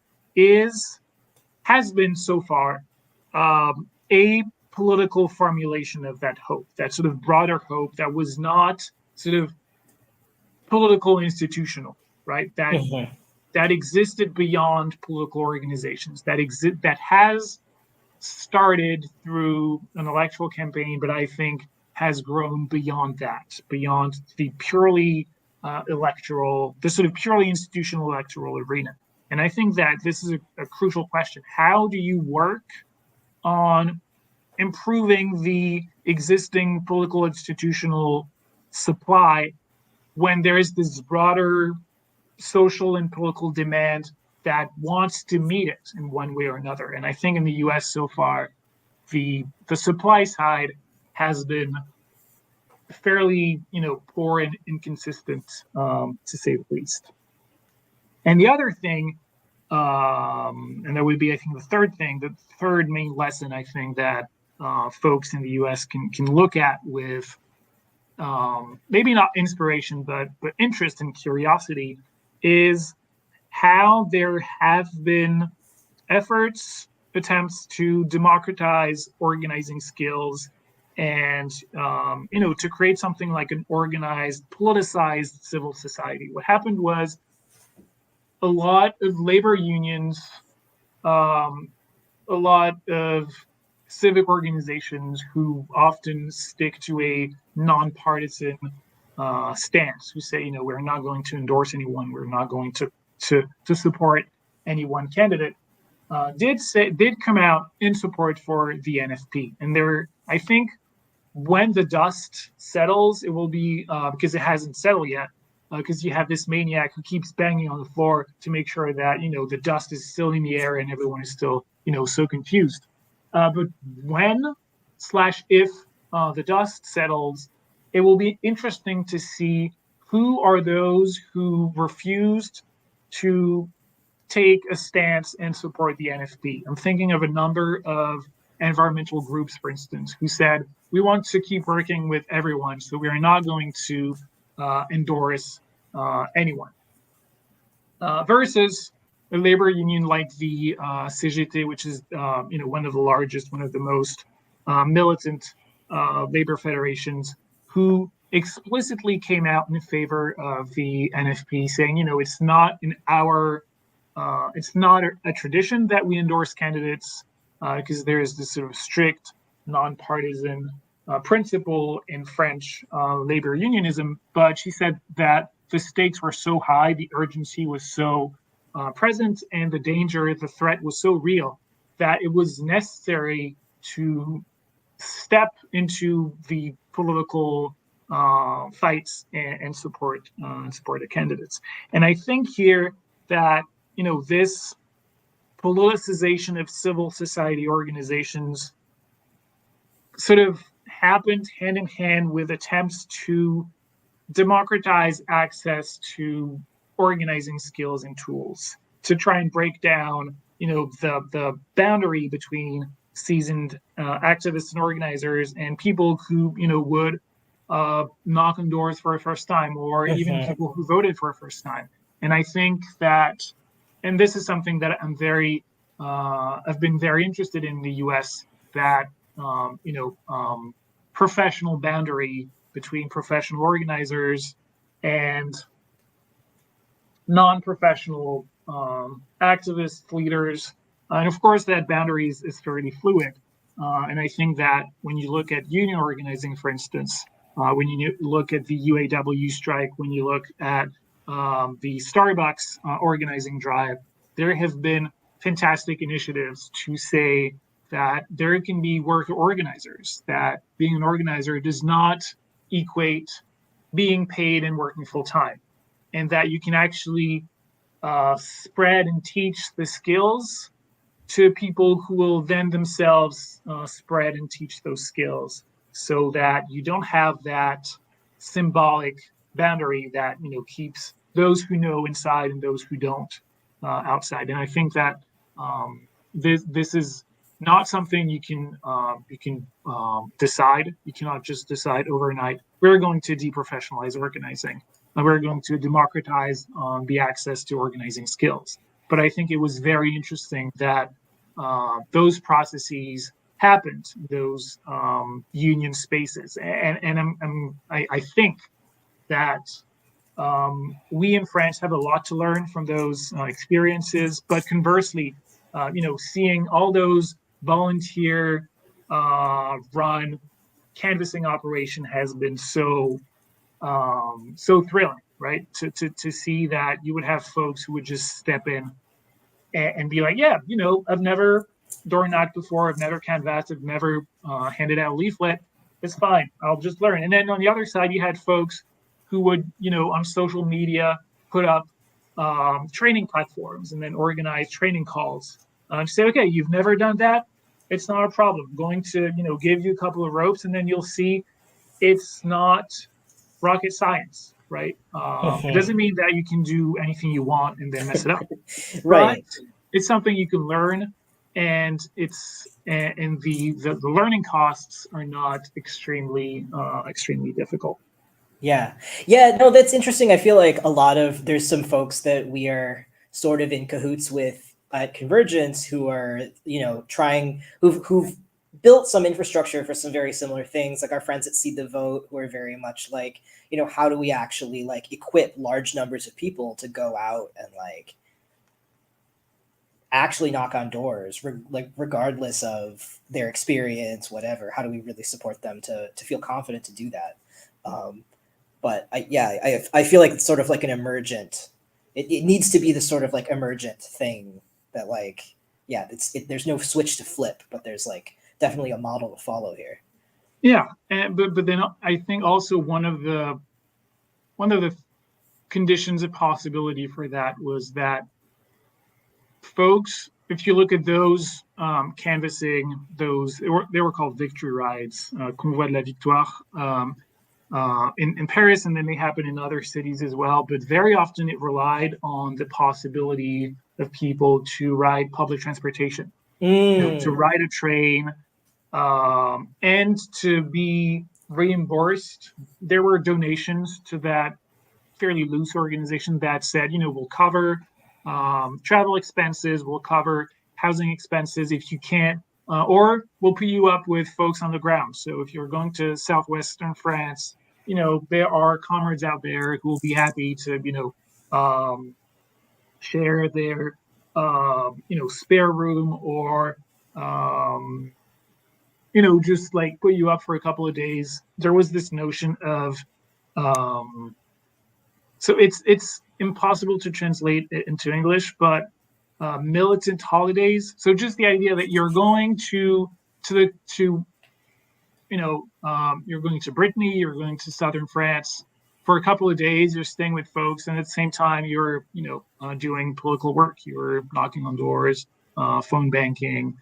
has been so far a political formulation of that hope, that sort of broader hope that was not sort of political institutional, right? That existed beyond political organizations, that has started through an electoral campaign, but I think has grown beyond that, beyond the purely electoral, the sort of purely institutional electoral arena. And I think that this is a crucial question. How do you work on improving the existing political institutional supply when there is this broader social and political demand that wants to meet it in one way or another? And I think in the US so far, the supply side has been fairly poor and inconsistent, to say the least. And the other thing, and that would be, I think, the third main lesson, I think, that folks in the US can look at with maybe not inspiration, but interest and curiosity, is how there have been attempts to democratize organizing skills and to create something like an organized, politicized civil society. What happened was a lot of labor unions, a lot of civic organizations who often stick to a nonpartisan stance, who say, we're not going to endorse anyone, we're not going to support any one candidate, did come out in support for the NFP. And I think when the dust settles, it will be because it hasn't settled yet, because you have this maniac who keeps banging on the floor to make sure that the dust is still in the air and everyone is still so confused. But when/if the dust settles, it will be interesting to see who are those who refused to take a stance and support the NFP. I'm thinking of a number of environmental groups, for instance, who said, we want to keep working with everyone, so we are not going to endorse anyone. Versus a labor union like the CGT, which is one of the largest, one of the most militant labor federations, who explicitly came out in favor of the NFP, saying, it's not in our it's not a tradition that we endorse candidates because there is this sort of strict, nonpartisan principle in French labor unionism. But she said that the stakes were so high, the urgency was so present, and the danger, the threat was so real that it was necessary to step into the political fights and support the candidates. And I think here that this politicization of civil society organizations sort of happened hand in hand with attempts to democratize access to organizing skills and tools, to try and break down the boundary between seasoned activists and organizers and people who would knock on doors for a first time, or even people who voted for a first time. And I think that, and this is something that I've been very interested in the U.S., that professional boundary between professional organizers and non-professional activists, leaders. And of course, that boundary is fairly fluid. And I think that when you look at union organizing, for instance, when you look at the UAW strike, when you look at the Starbucks organizing drive, there have been fantastic initiatives to say that there can be worker organizers, that being an organizer does not equate being paid and working full time, and that you can actually spread and teach the skills to people who will then themselves spread and teach those skills, so that you don't have that symbolic boundary that keeps those who know inside and those who don't outside. And I think that this is not something you can decide. You cannot just decide overnight, we're going to deprofessionalize organizing, and we're going to democratize the access to organizing skills. But I think it was very interesting that those processes happened, those union spaces. And I think that we in France have a lot to learn from those experiences. But conversely, seeing all those volunteer run canvassing operation has been so thrilling, right? To see that you would have folks who would just step in and be like, yeah, I've never door knocked before, I've never canvassed, I've never handed out a leaflet. It's fine, I'll just learn. And then on the other side, you had folks who would, on social media, put up training platforms and then organize training calls. Say, okay, you've never done that, it's not a problem. I'm going to, give you a couple of ropes, and then you'll see it's not rocket science, right? It doesn't mean that you can do anything you want and then mess it up. Right. But it's something you can learn, and the learning costs are not extremely difficult. Yeah. No, that's interesting. I feel like there's some folks that we are sort of in cahoots with at Convergence who are, who've built some infrastructure for some very similar things, like our friends at Seed the Vote, who are very much like, how do we actually equip large numbers of people to go out and actually knock on doors, regardless of their experience, whatever. How do we really support them to feel confident to do that? But I feel like it's sort of like an emergent. It needs to be the sort of emergent thing that there's no switch to flip, but there's definitely a model to follow here. Yeah, but then I think also one of the conditions of possibility for that was that folks, if you look at those canvassing, they were called victory rides, Convoi de la Victoire, in Paris, and then they happen in other cities as well. But very often it relied on the possibility of people to ride public transportation, to ride a train, and to be reimbursed. There were donations to that fairly loose organization that said, we'll cover travel expenses, we'll cover housing expenses if you can't, or we'll put you up with folks on the ground. So if you're going to southwestern France, there are comrades out there who will be happy to, share their spare room or just like put you up for a couple of days. There was this notion of so it's impossible to translate it into English, but militant holidays. So just the idea that you're going you're going to Brittany, you're going to southern France for a couple of days. You're staying with folks, and at the same time, you're doing political work. You're knocking on doors, phone banking,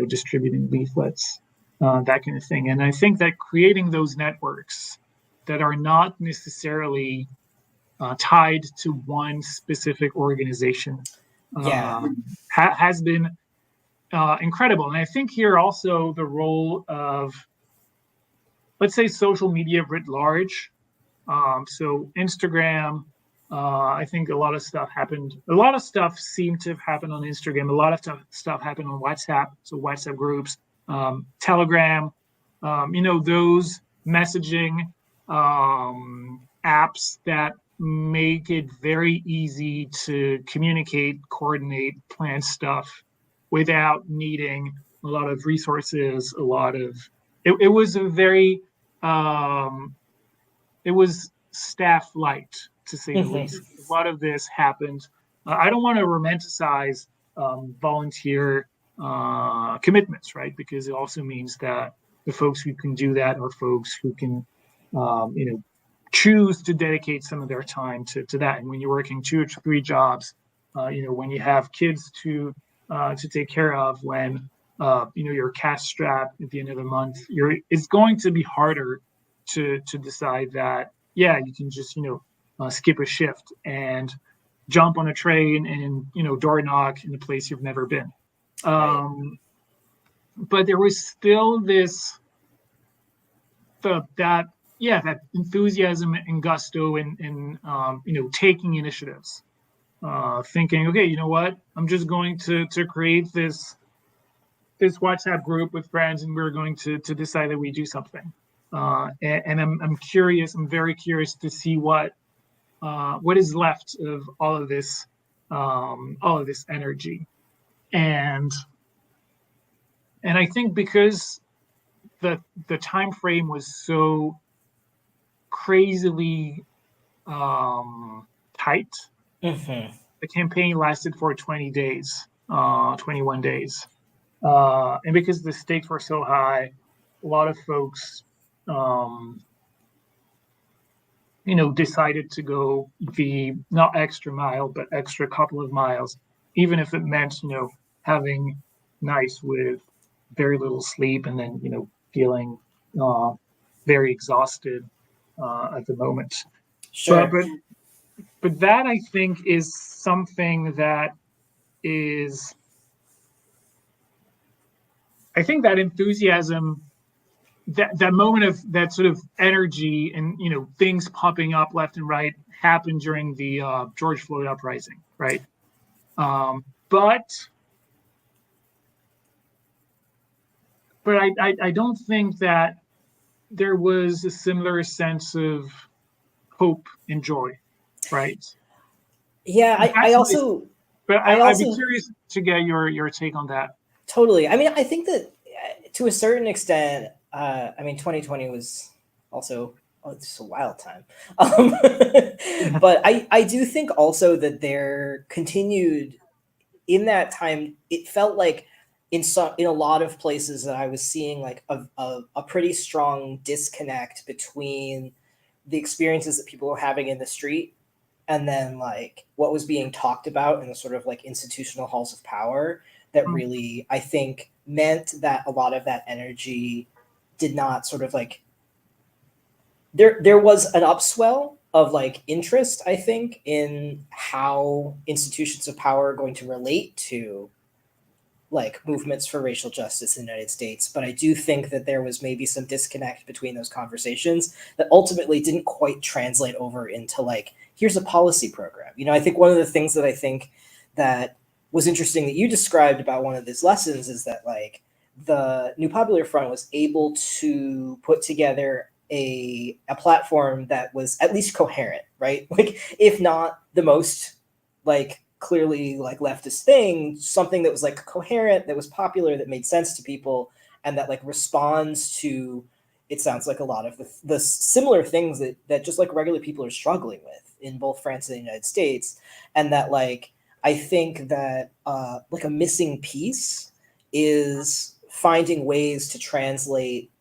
distributing leaflets, that kind of thing. And I think that creating those networks that are not necessarily tied to one specific organization has been incredible. And I think here also the role of, let's say, social media writ large. So Instagram, I think a lot of stuff happened. A lot of stuff seemed to have happened on Instagram. A lot of stuff happened on WhatsApp. So WhatsApp groups, Telegram, those messaging apps that make it very easy to communicate, coordinate, plan stuff without needing a lot of resources, it was a very, it was staff light, to say the least. A lot of this happened. I don't want to romanticize volunteer commitments, right? Because it also means that the folks who can do that are folks who can, choose to dedicate some of their time to that. And when you're working 2 or 3 jobs, when you have kids to take care of, when you're cash strapped at the end of the month, it's going to be harder to decide that you can just skip a shift and jump on a train and door knock in a place you've never been. But there was still this that enthusiasm and gusto and taking initiatives, thinking, okay, you know what, I'm just going to create this WhatsApp group with friends, and we're going to decide that we do something. And I'm curious. I'm very curious to see what is left of all of this energy, and I think because the time frame was so crazily tight, the campaign lasted for 20 days, 21 days, and because the stakes were so high, a lot of folks decided to go the not extra mile, but extra couple of miles, even if it meant, having nights with very little sleep and then, feeling very exhausted at the moment. Sure. But that, I think, is something that is, I think that enthusiasm, that moment of that sort of energy and things popping up left and right happened during the George Floyd uprising, right? But I don't think that there was a similar sense of hope and joy, right? Yeah, I'd be curious to get your take on that. Totally. I mean, I think that to a certain extent, 2020 was also it's a wild time. But I do think also that there continued in that time. It felt like in a lot of places that I was seeing like a pretty strong disconnect between the experiences that people were having in the street and then like what was being talked about in the sort of like institutional halls of power that really, I think, meant that a lot of that energy did not sort of like there was an upswell of like interest, I think, in how institutions of power are going to relate to like movements for racial justice in the United States. But I do think that there was maybe some disconnect between those conversations that ultimately didn't quite translate over into like, here's a policy program. I think one of the things that I think that was interesting that you described about one of these lessons is that like the New Popular Front was able to put together a platform that was at least coherent, right? Like if not the most like clearly like leftist thing, something that was like coherent, that was popular, that made sense to people, and that like responds to, it sounds like, a lot of the similar things that just like regular people are struggling with in both France and the United States. And that like, I think that like a missing piece is finding ways to translate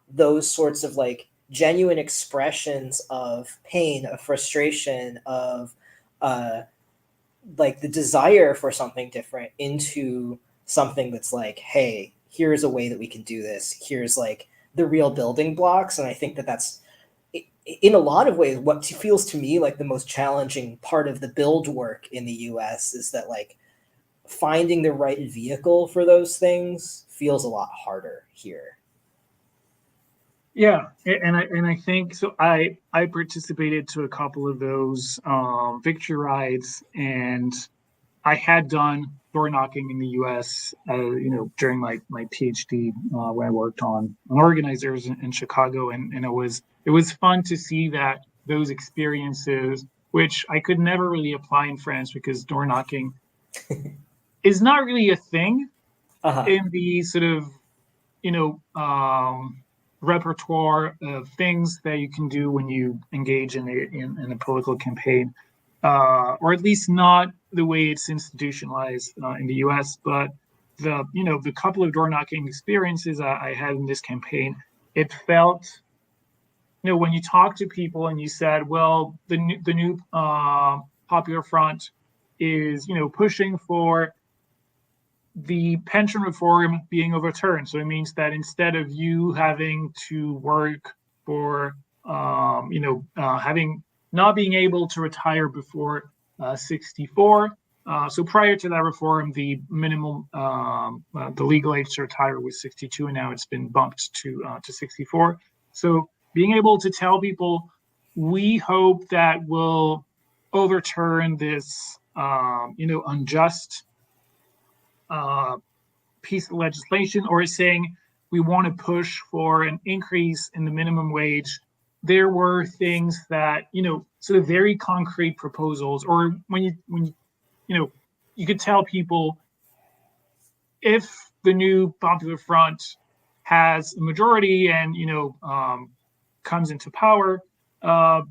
those sorts of like genuine expressions of pain, of frustration, of like the desire for something different into something that's like, hey, here's a way that we can do this. Here's like the real building blocks. And I think that that's, in a lot of ways, what feels to me like the most challenging part of the build work in the US is that like finding the right vehicle for those things feels a lot harder here. Yeah, and I think so. I participated to a couple of those victory rides, and I had done door knocking in the U.S. During my PhD when I worked on organizers in Chicago, and it was fun to see that those experiences, which I could never really apply in France because door knocking is not really a thing in the sort of repertoire of things that you can do when you engage in a political campaign, or at least not the way it's institutionalized in the U.S. But the couple of door knocking experiences I had in this campaign, it felt, when you talk to people and you said, well, the new Popular Front is pushing for the pension reform being overturned. So it means that instead of you having to work for, having not being able to retire before 64. So prior to that reform, the minimum, the legal age to retire was 62, and now it's been bumped to 64. So being able to tell people, we hope that will overturn this, unjust piece of legislation, or is saying we want to push for an increase in the minimum wage. There were things that, sort of very concrete proposals, or when you could tell people, if the new Popular Front has a majority and comes into power,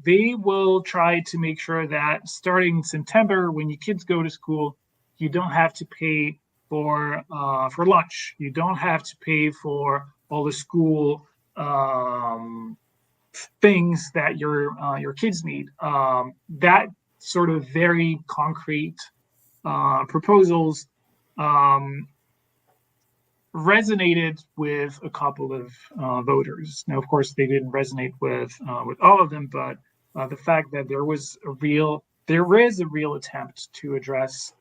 they will try to make sure that starting in September, when your kids go to school, you don't have to pay for lunch. You don't have to pay for all the school things that your kids need. That sort of very concrete proposals resonated with a couple of voters. Now, of course, they didn't resonate with all of them, but the fact that there is a real attempt to address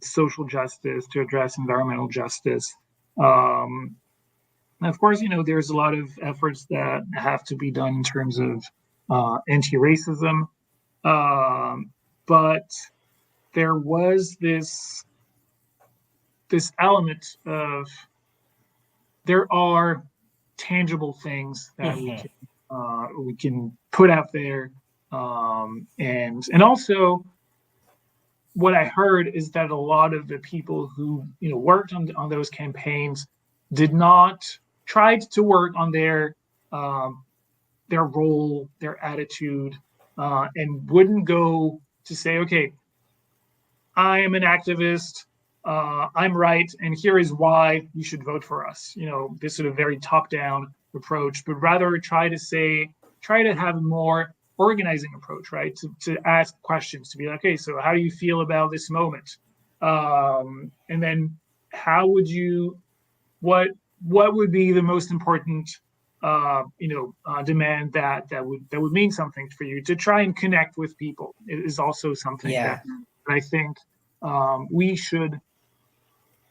social justice, to address environmental justice. And of course, there's a lot of efforts that have to be done in terms of anti-racism, but there was this element of, there are tangible things that we can put out there, and also what I heard is that a lot of the people who worked on those campaigns tried to work on their role, their attitude, and wouldn't go to say, okay, I am an activist, I'm right, and here is why you should vote for us. This sort of very top-down approach, but rather try to have a more organizing approach, right? To ask questions, to be like, okay, so how do you feel about this moment? And then how would you, what would be the most important, demand that would mean something for you? To try and connect with people is also something that I think we should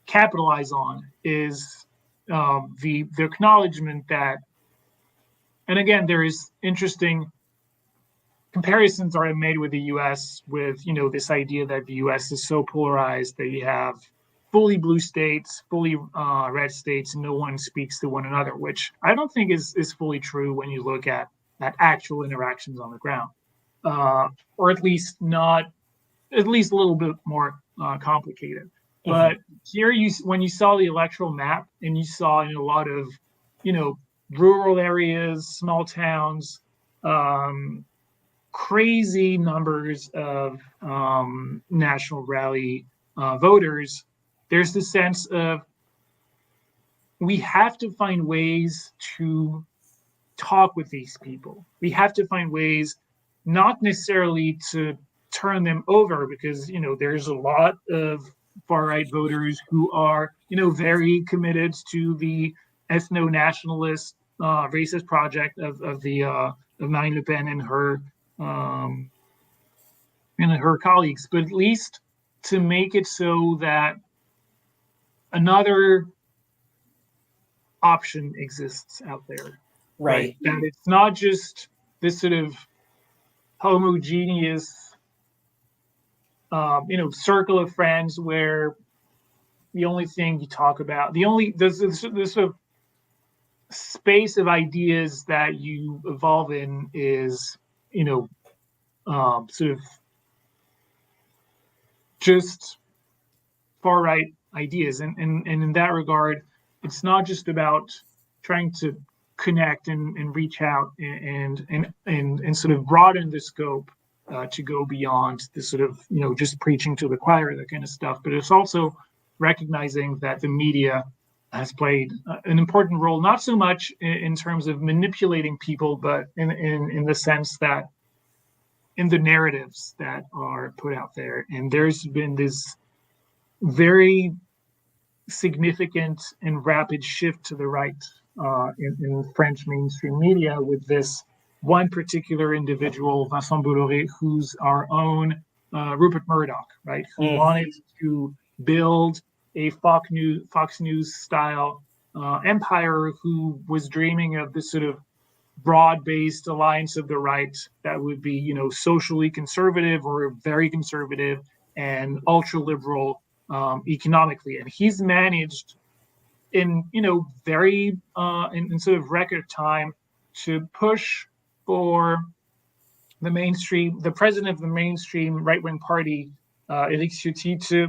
capitalize on, is the acknowledgement that, and again, there is interesting comparisons are made with the U.S. with this idea that the U.S. is so polarized that you have fully blue states, fully red states, and no one speaks to one another, which I don't think is fully true when you look at actual interactions on the ground, or at least not at least a little bit more complicated. But here, when you saw the electoral map and you saw in a lot of, rural areas, small towns, crazy numbers of National Rally voters, there's the sense of we have to find ways to talk with these people. We have to find ways not necessarily to turn them over, because there's a lot of far-right voters who are very committed to the ethno-nationalist racist project of Marine Le Pen and her colleagues, but at least to make it so that another option exists out there, right? That it's not just this sort of homogeneous circle of friends where the only thing you talk about, there's sort of space of ideas that you evolve in is sort of just far right ideas, and in that regard, it's not just about trying to connect and reach out and sort of broaden the scope to go beyond the sort of just preaching to the choir, that kind of stuff, but it's also recognizing that the media has played an important role, not so much in terms of manipulating people, but in the sense that in the narratives that are put out there. And there's been this very significant and rapid shift to the right in French mainstream media, with this one particular individual, Vincent Bolloré, who's our own Rupert Murdoch, right? Who wanted to build a Fox News style empire, who was dreaming of this sort of broad-based alliance of the right that would be, socially conservative or very conservative and ultra-liberal economically. And he's managed in, very in sort of record time to push for the president of the mainstream right-wing party, Éric Ciotti, to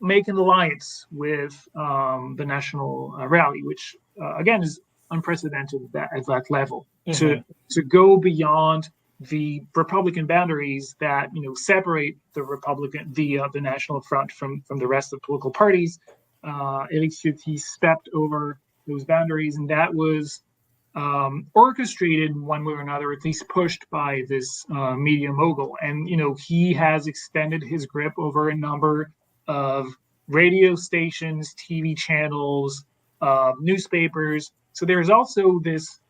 make an alliance with the National Rally, which again is unprecedented at that level. To go beyond the Republican boundaries that separate the National Front from the rest of the political parties. Éric Ciotti stepped over those boundaries, and that was orchestrated one way or another, at least pushed by this media mogul. And he has extended his grip over a number of radio stations, TV channels, newspapers. So there's also this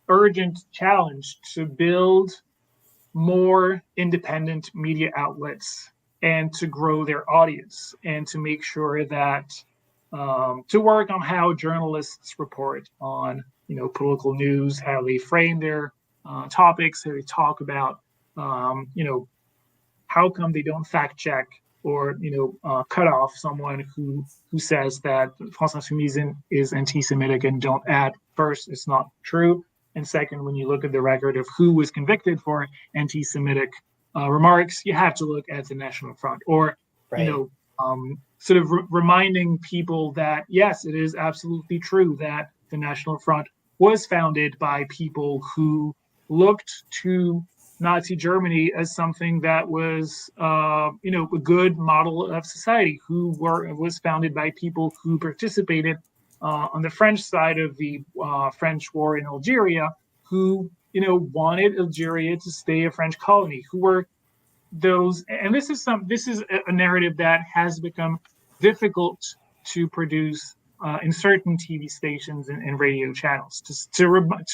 urgent challenge to build more independent media outlets and to grow their audience, and to make sure that to work on how journalists report on political news, how they frame their topics, how they talk about how come they don't fact check or cut off someone who says that France Insoumise is anti-Semitic, and don't add first, it's not true, and second, when you look at the record of who was convicted for anti-Semitic remarks, you have to look at the National Front, or sort of reminding people that yes, it is absolutely true that the National Front was founded by people who looked to Nazi Germany as something that was, a good model of society, was founded by people who participated on the French side of the French war in Algeria, who, wanted Algeria to stay a French colony, who were those, and this is a narrative that has become difficult to produce in certain TV stations and radio channels, to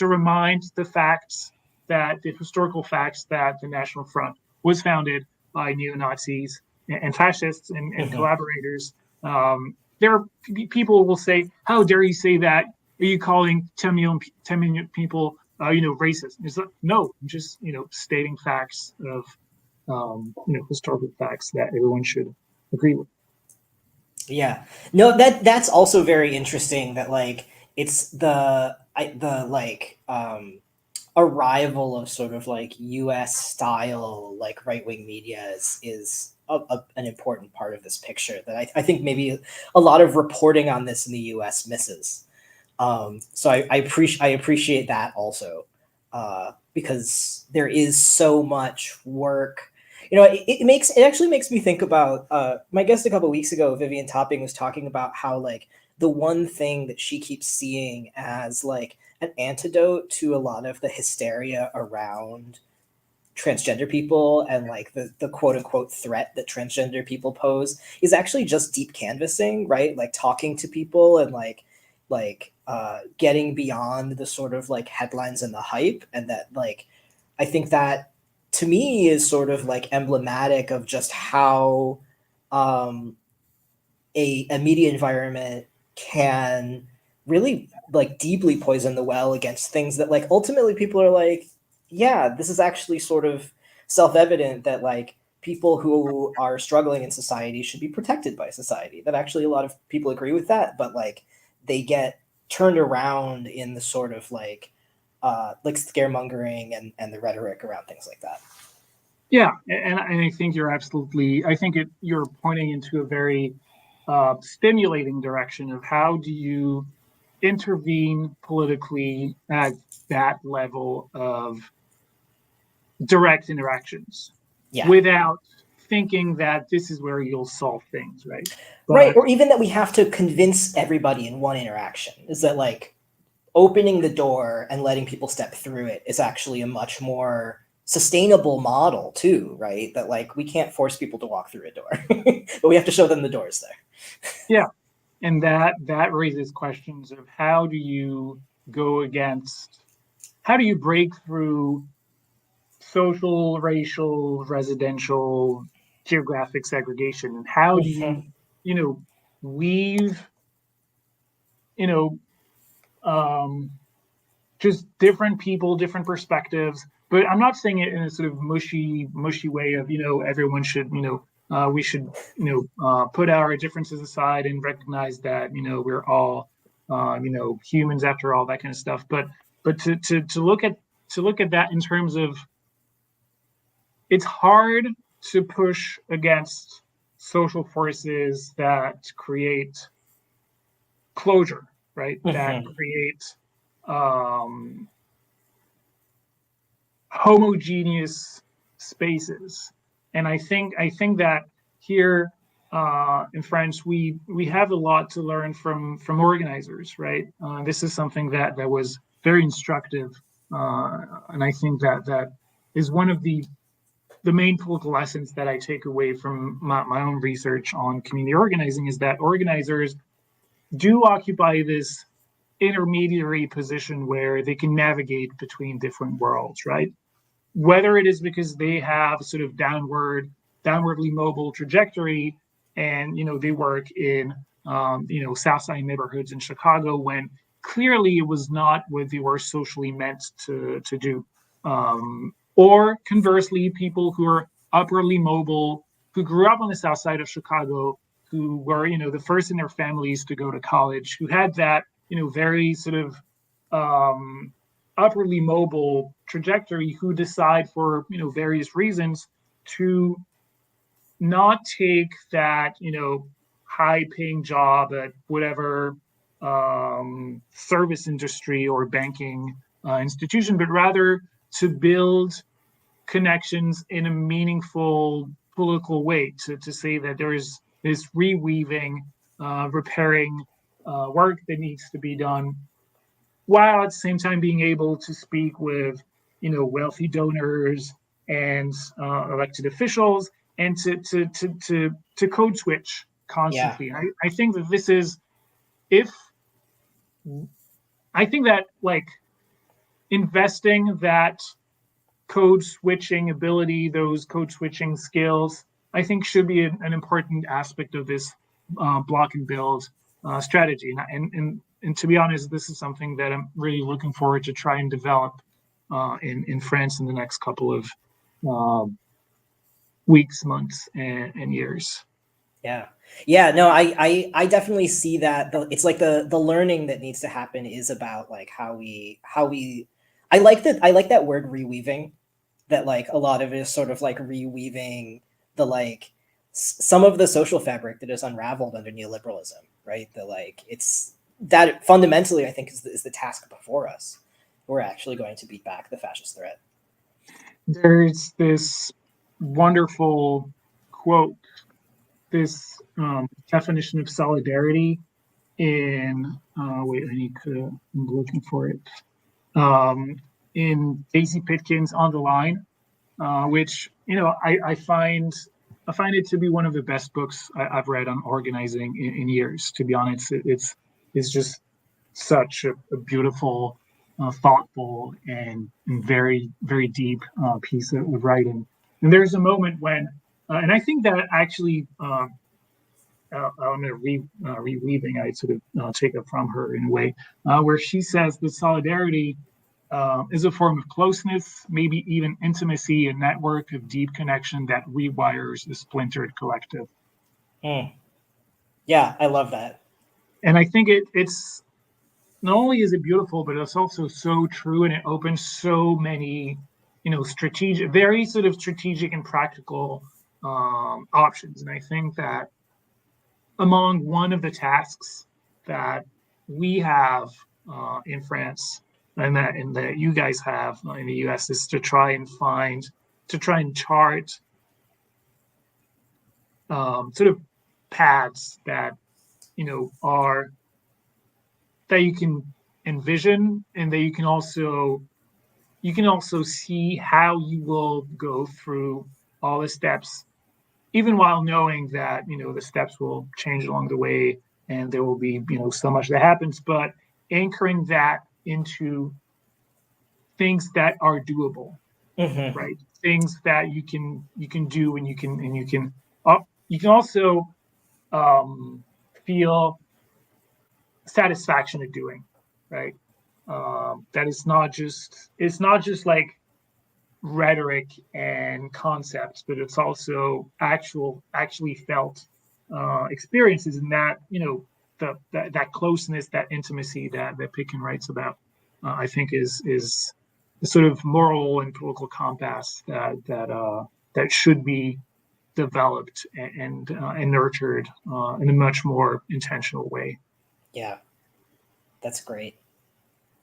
remind the facts, that the historical facts that the National Front was founded by neo-Nazis and fascists and collaborators. There are people will say, "How dare you say that? Are you calling 10 million people, racist?" It's like, no, I'm just, stating facts of, historical facts that everyone should agree with. Yeah, no, that's also very interesting. That it's arrival of sort of like US style like right-wing media is an important part of this picture that I think maybe a lot of reporting on this in the US misses. So I appreciate that also, because there is so much work. You know, it actually makes me think about my guest a couple weeks ago, Vivian Topping, was talking about how like the one thing that she keeps seeing as like an antidote to a lot of the hysteria around transgender people and like the quote unquote threat that transgender people pose is actually just deep canvassing, right? Like talking to people and getting beyond the sort of like headlines and the hype. And that like, I think that to me is sort of like emblematic of just how um, a media environment can really like deeply poison the well against things that like ultimately people are like, yeah, this is actually sort of self-evident that like people who are struggling in society should be protected by society. That actually a lot of people agree with that, but like they get turned around in the sort of like scaremongering and the rhetoric around things like that. Yeah, and I think you're absolutely. I think you're pointing into a very stimulating direction of how do you intervene politically at that level of direct interactions Yeah. without thinking that this is where you'll solve things, right? Right. But Or even that we have to convince everybody in one interaction is that like opening the door and letting people step through it is actually a much more sustainable model too, right? That like we can't force people to walk through a door, but we have to show them the doors there. yeah, and that raises questions of how do you go against, how do you break through social, racial, residential, geographic segregation, and how do you, Mhm. you know, weave, you know, um, just different people, different perspectives. But I'm not saying it in a sort of mushy way of, everyone should, we should, put our differences aside and recognize that, we're all, humans after all, that kind of stuff. But to look at that in terms of, it's hard to push against social forces that create closure, right? That Mhm. create um, homogeneous spaces. And I think that here in France we have a lot to learn from organizers, right? This is something that was very instructive, and I think that is one of the main political lessons that I take away from my own research on community organizing is that organizers do occupy this intermediary position where they can navigate between different worlds, right? Whether it is because they have sort of downwardly mobile trajectory, and they work in South Side neighborhoods in Chicago when clearly it was not what they were socially meant to do, or conversely, people who are upwardly mobile, who grew up on the South Side of Chicago, who were the first in their families to go to college, who had that very sort of um, upwardly mobile trajectory, who decide for various reasons to not take that high paying job at whatever service industry or banking institution, but rather to build connections in a meaningful political way, to say that there is this reweaving, repairing work that needs to be done, while at the same time being able to speak with wealthy donors and elected officials, and to code switch Yeah. constantly. I think that this is, if I think that like investing that code switching ability, those code switching skills, I think should be an important aspect of this block and build strategy. And to be honest, this is something that I'm really looking forward to try and develop in France in the next couple of uh, weeks, months, and years. Yeah. Yeah, no, I definitely see that it's like the learning that needs to happen is about like how we I like that. I like that word reweaving. That like a lot of it is sort of like reweaving the like some of the social fabric that is unraveled under neoliberalism, right? The like it's that fundamentally I think is the task before us. We're actually going to beat back the fascist threat. There's this wonderful quote, this definition of solidarity in wait, I'm looking for it. In Daisy Pitkin's On the Line, which I find it to be one of the best books I've read on organizing in years. To be honest, it's just such a beautiful, thoughtful, and very very deep piece of writing. And there's a moment when, and I think that actually. I'm going to reweaving. I sort of take it from her in a way where she says that solidarity is a form of closeness, maybe even intimacy, a network of deep connection that rewires the splintered collective. Yeah, I love that. And I think it's not only is it beautiful, but it's also so true, and it opens so many, strategic, very sort of strategic and practical options. And I think that among one of the tasks that we have in France and that you guys have in the US is to try and chart sort of paths that are that you can envision, and that you can also see how you will go through all the steps, even while knowing that the steps will change along the way, and there will be so much that happens, but anchoring that into things that are doable, right? Things that you can do, and you can also feel satisfaction at doing, right? That it's not just like rhetoric and concepts, but it's also actually felt experiences, and that that closeness, that intimacy that Pitkin writes about, I think is the sort of moral and political compass that should be developed and nurtured in a much more intentional way. Yeah, that's great.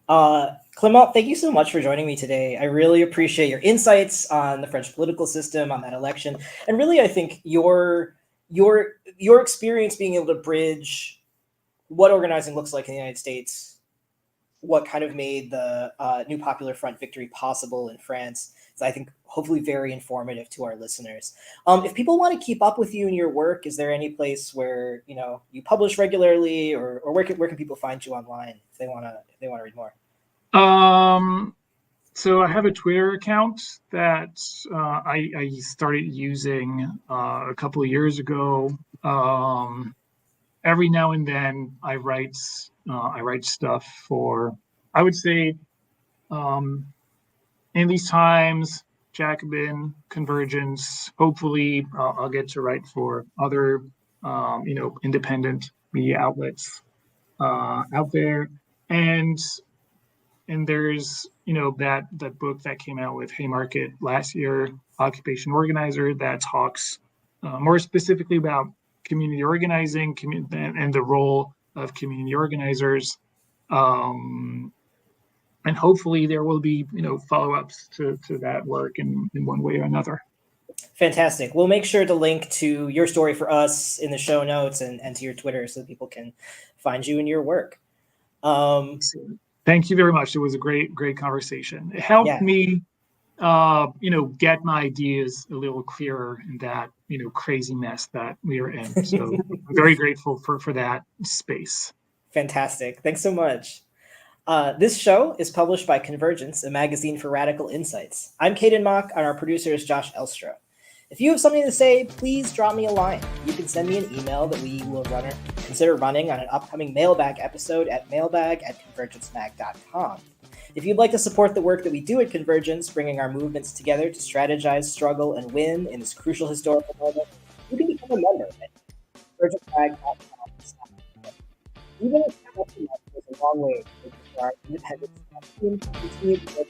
Clément, thank you so much for joining me today. I really appreciate your insights on the French political system, on that election, and really, I think your experience being able to bridge what organizing looks like in the United States, what kind of made the New Popular Front victory possible in France, is, I think, hopefully very informative to our listeners. If people want to keep up with you and your work, is there any place where you publish regularly, or where can people find you online if they want to read more? So I have a Twitter account that I started using a couple of years ago. Every now and then I write stuff for, I would say, in these times, Jacobin, Convergence. Hopefully, I'll get to write for other, independent media outlets out there. And there's, that book that came out with Haymarket last year, Occupation Organizer, that talks more specifically about community organizing and the role of community organizers. And hopefully there will be, follow-ups to that work in one way or another. Fantastic. We'll make sure to link to your story for us in the show notes and to your Twitter so people can find you and your work. Thank you very much. It was a great conversation. It helped me, get my ideas a little clearer in that, crazy mess that we are in. So I'm very grateful for that space. Fantastic. Thanks so much. This show is published by Convergence, a magazine for radical insights. I'm Cayden and our producer is Josh Elstro. If you have something to say, please drop me a line. You can send me an email that we will consider running on an upcoming mailbag episode at mailbag@convergencemag.com. If you'd like to support the work that we do at Convergence, bringing our movements together to strategize, struggle, and win in this crucial historical moment, you can become a member at convergencemag.com. Even if you have to, there's a long way to our independence and continue to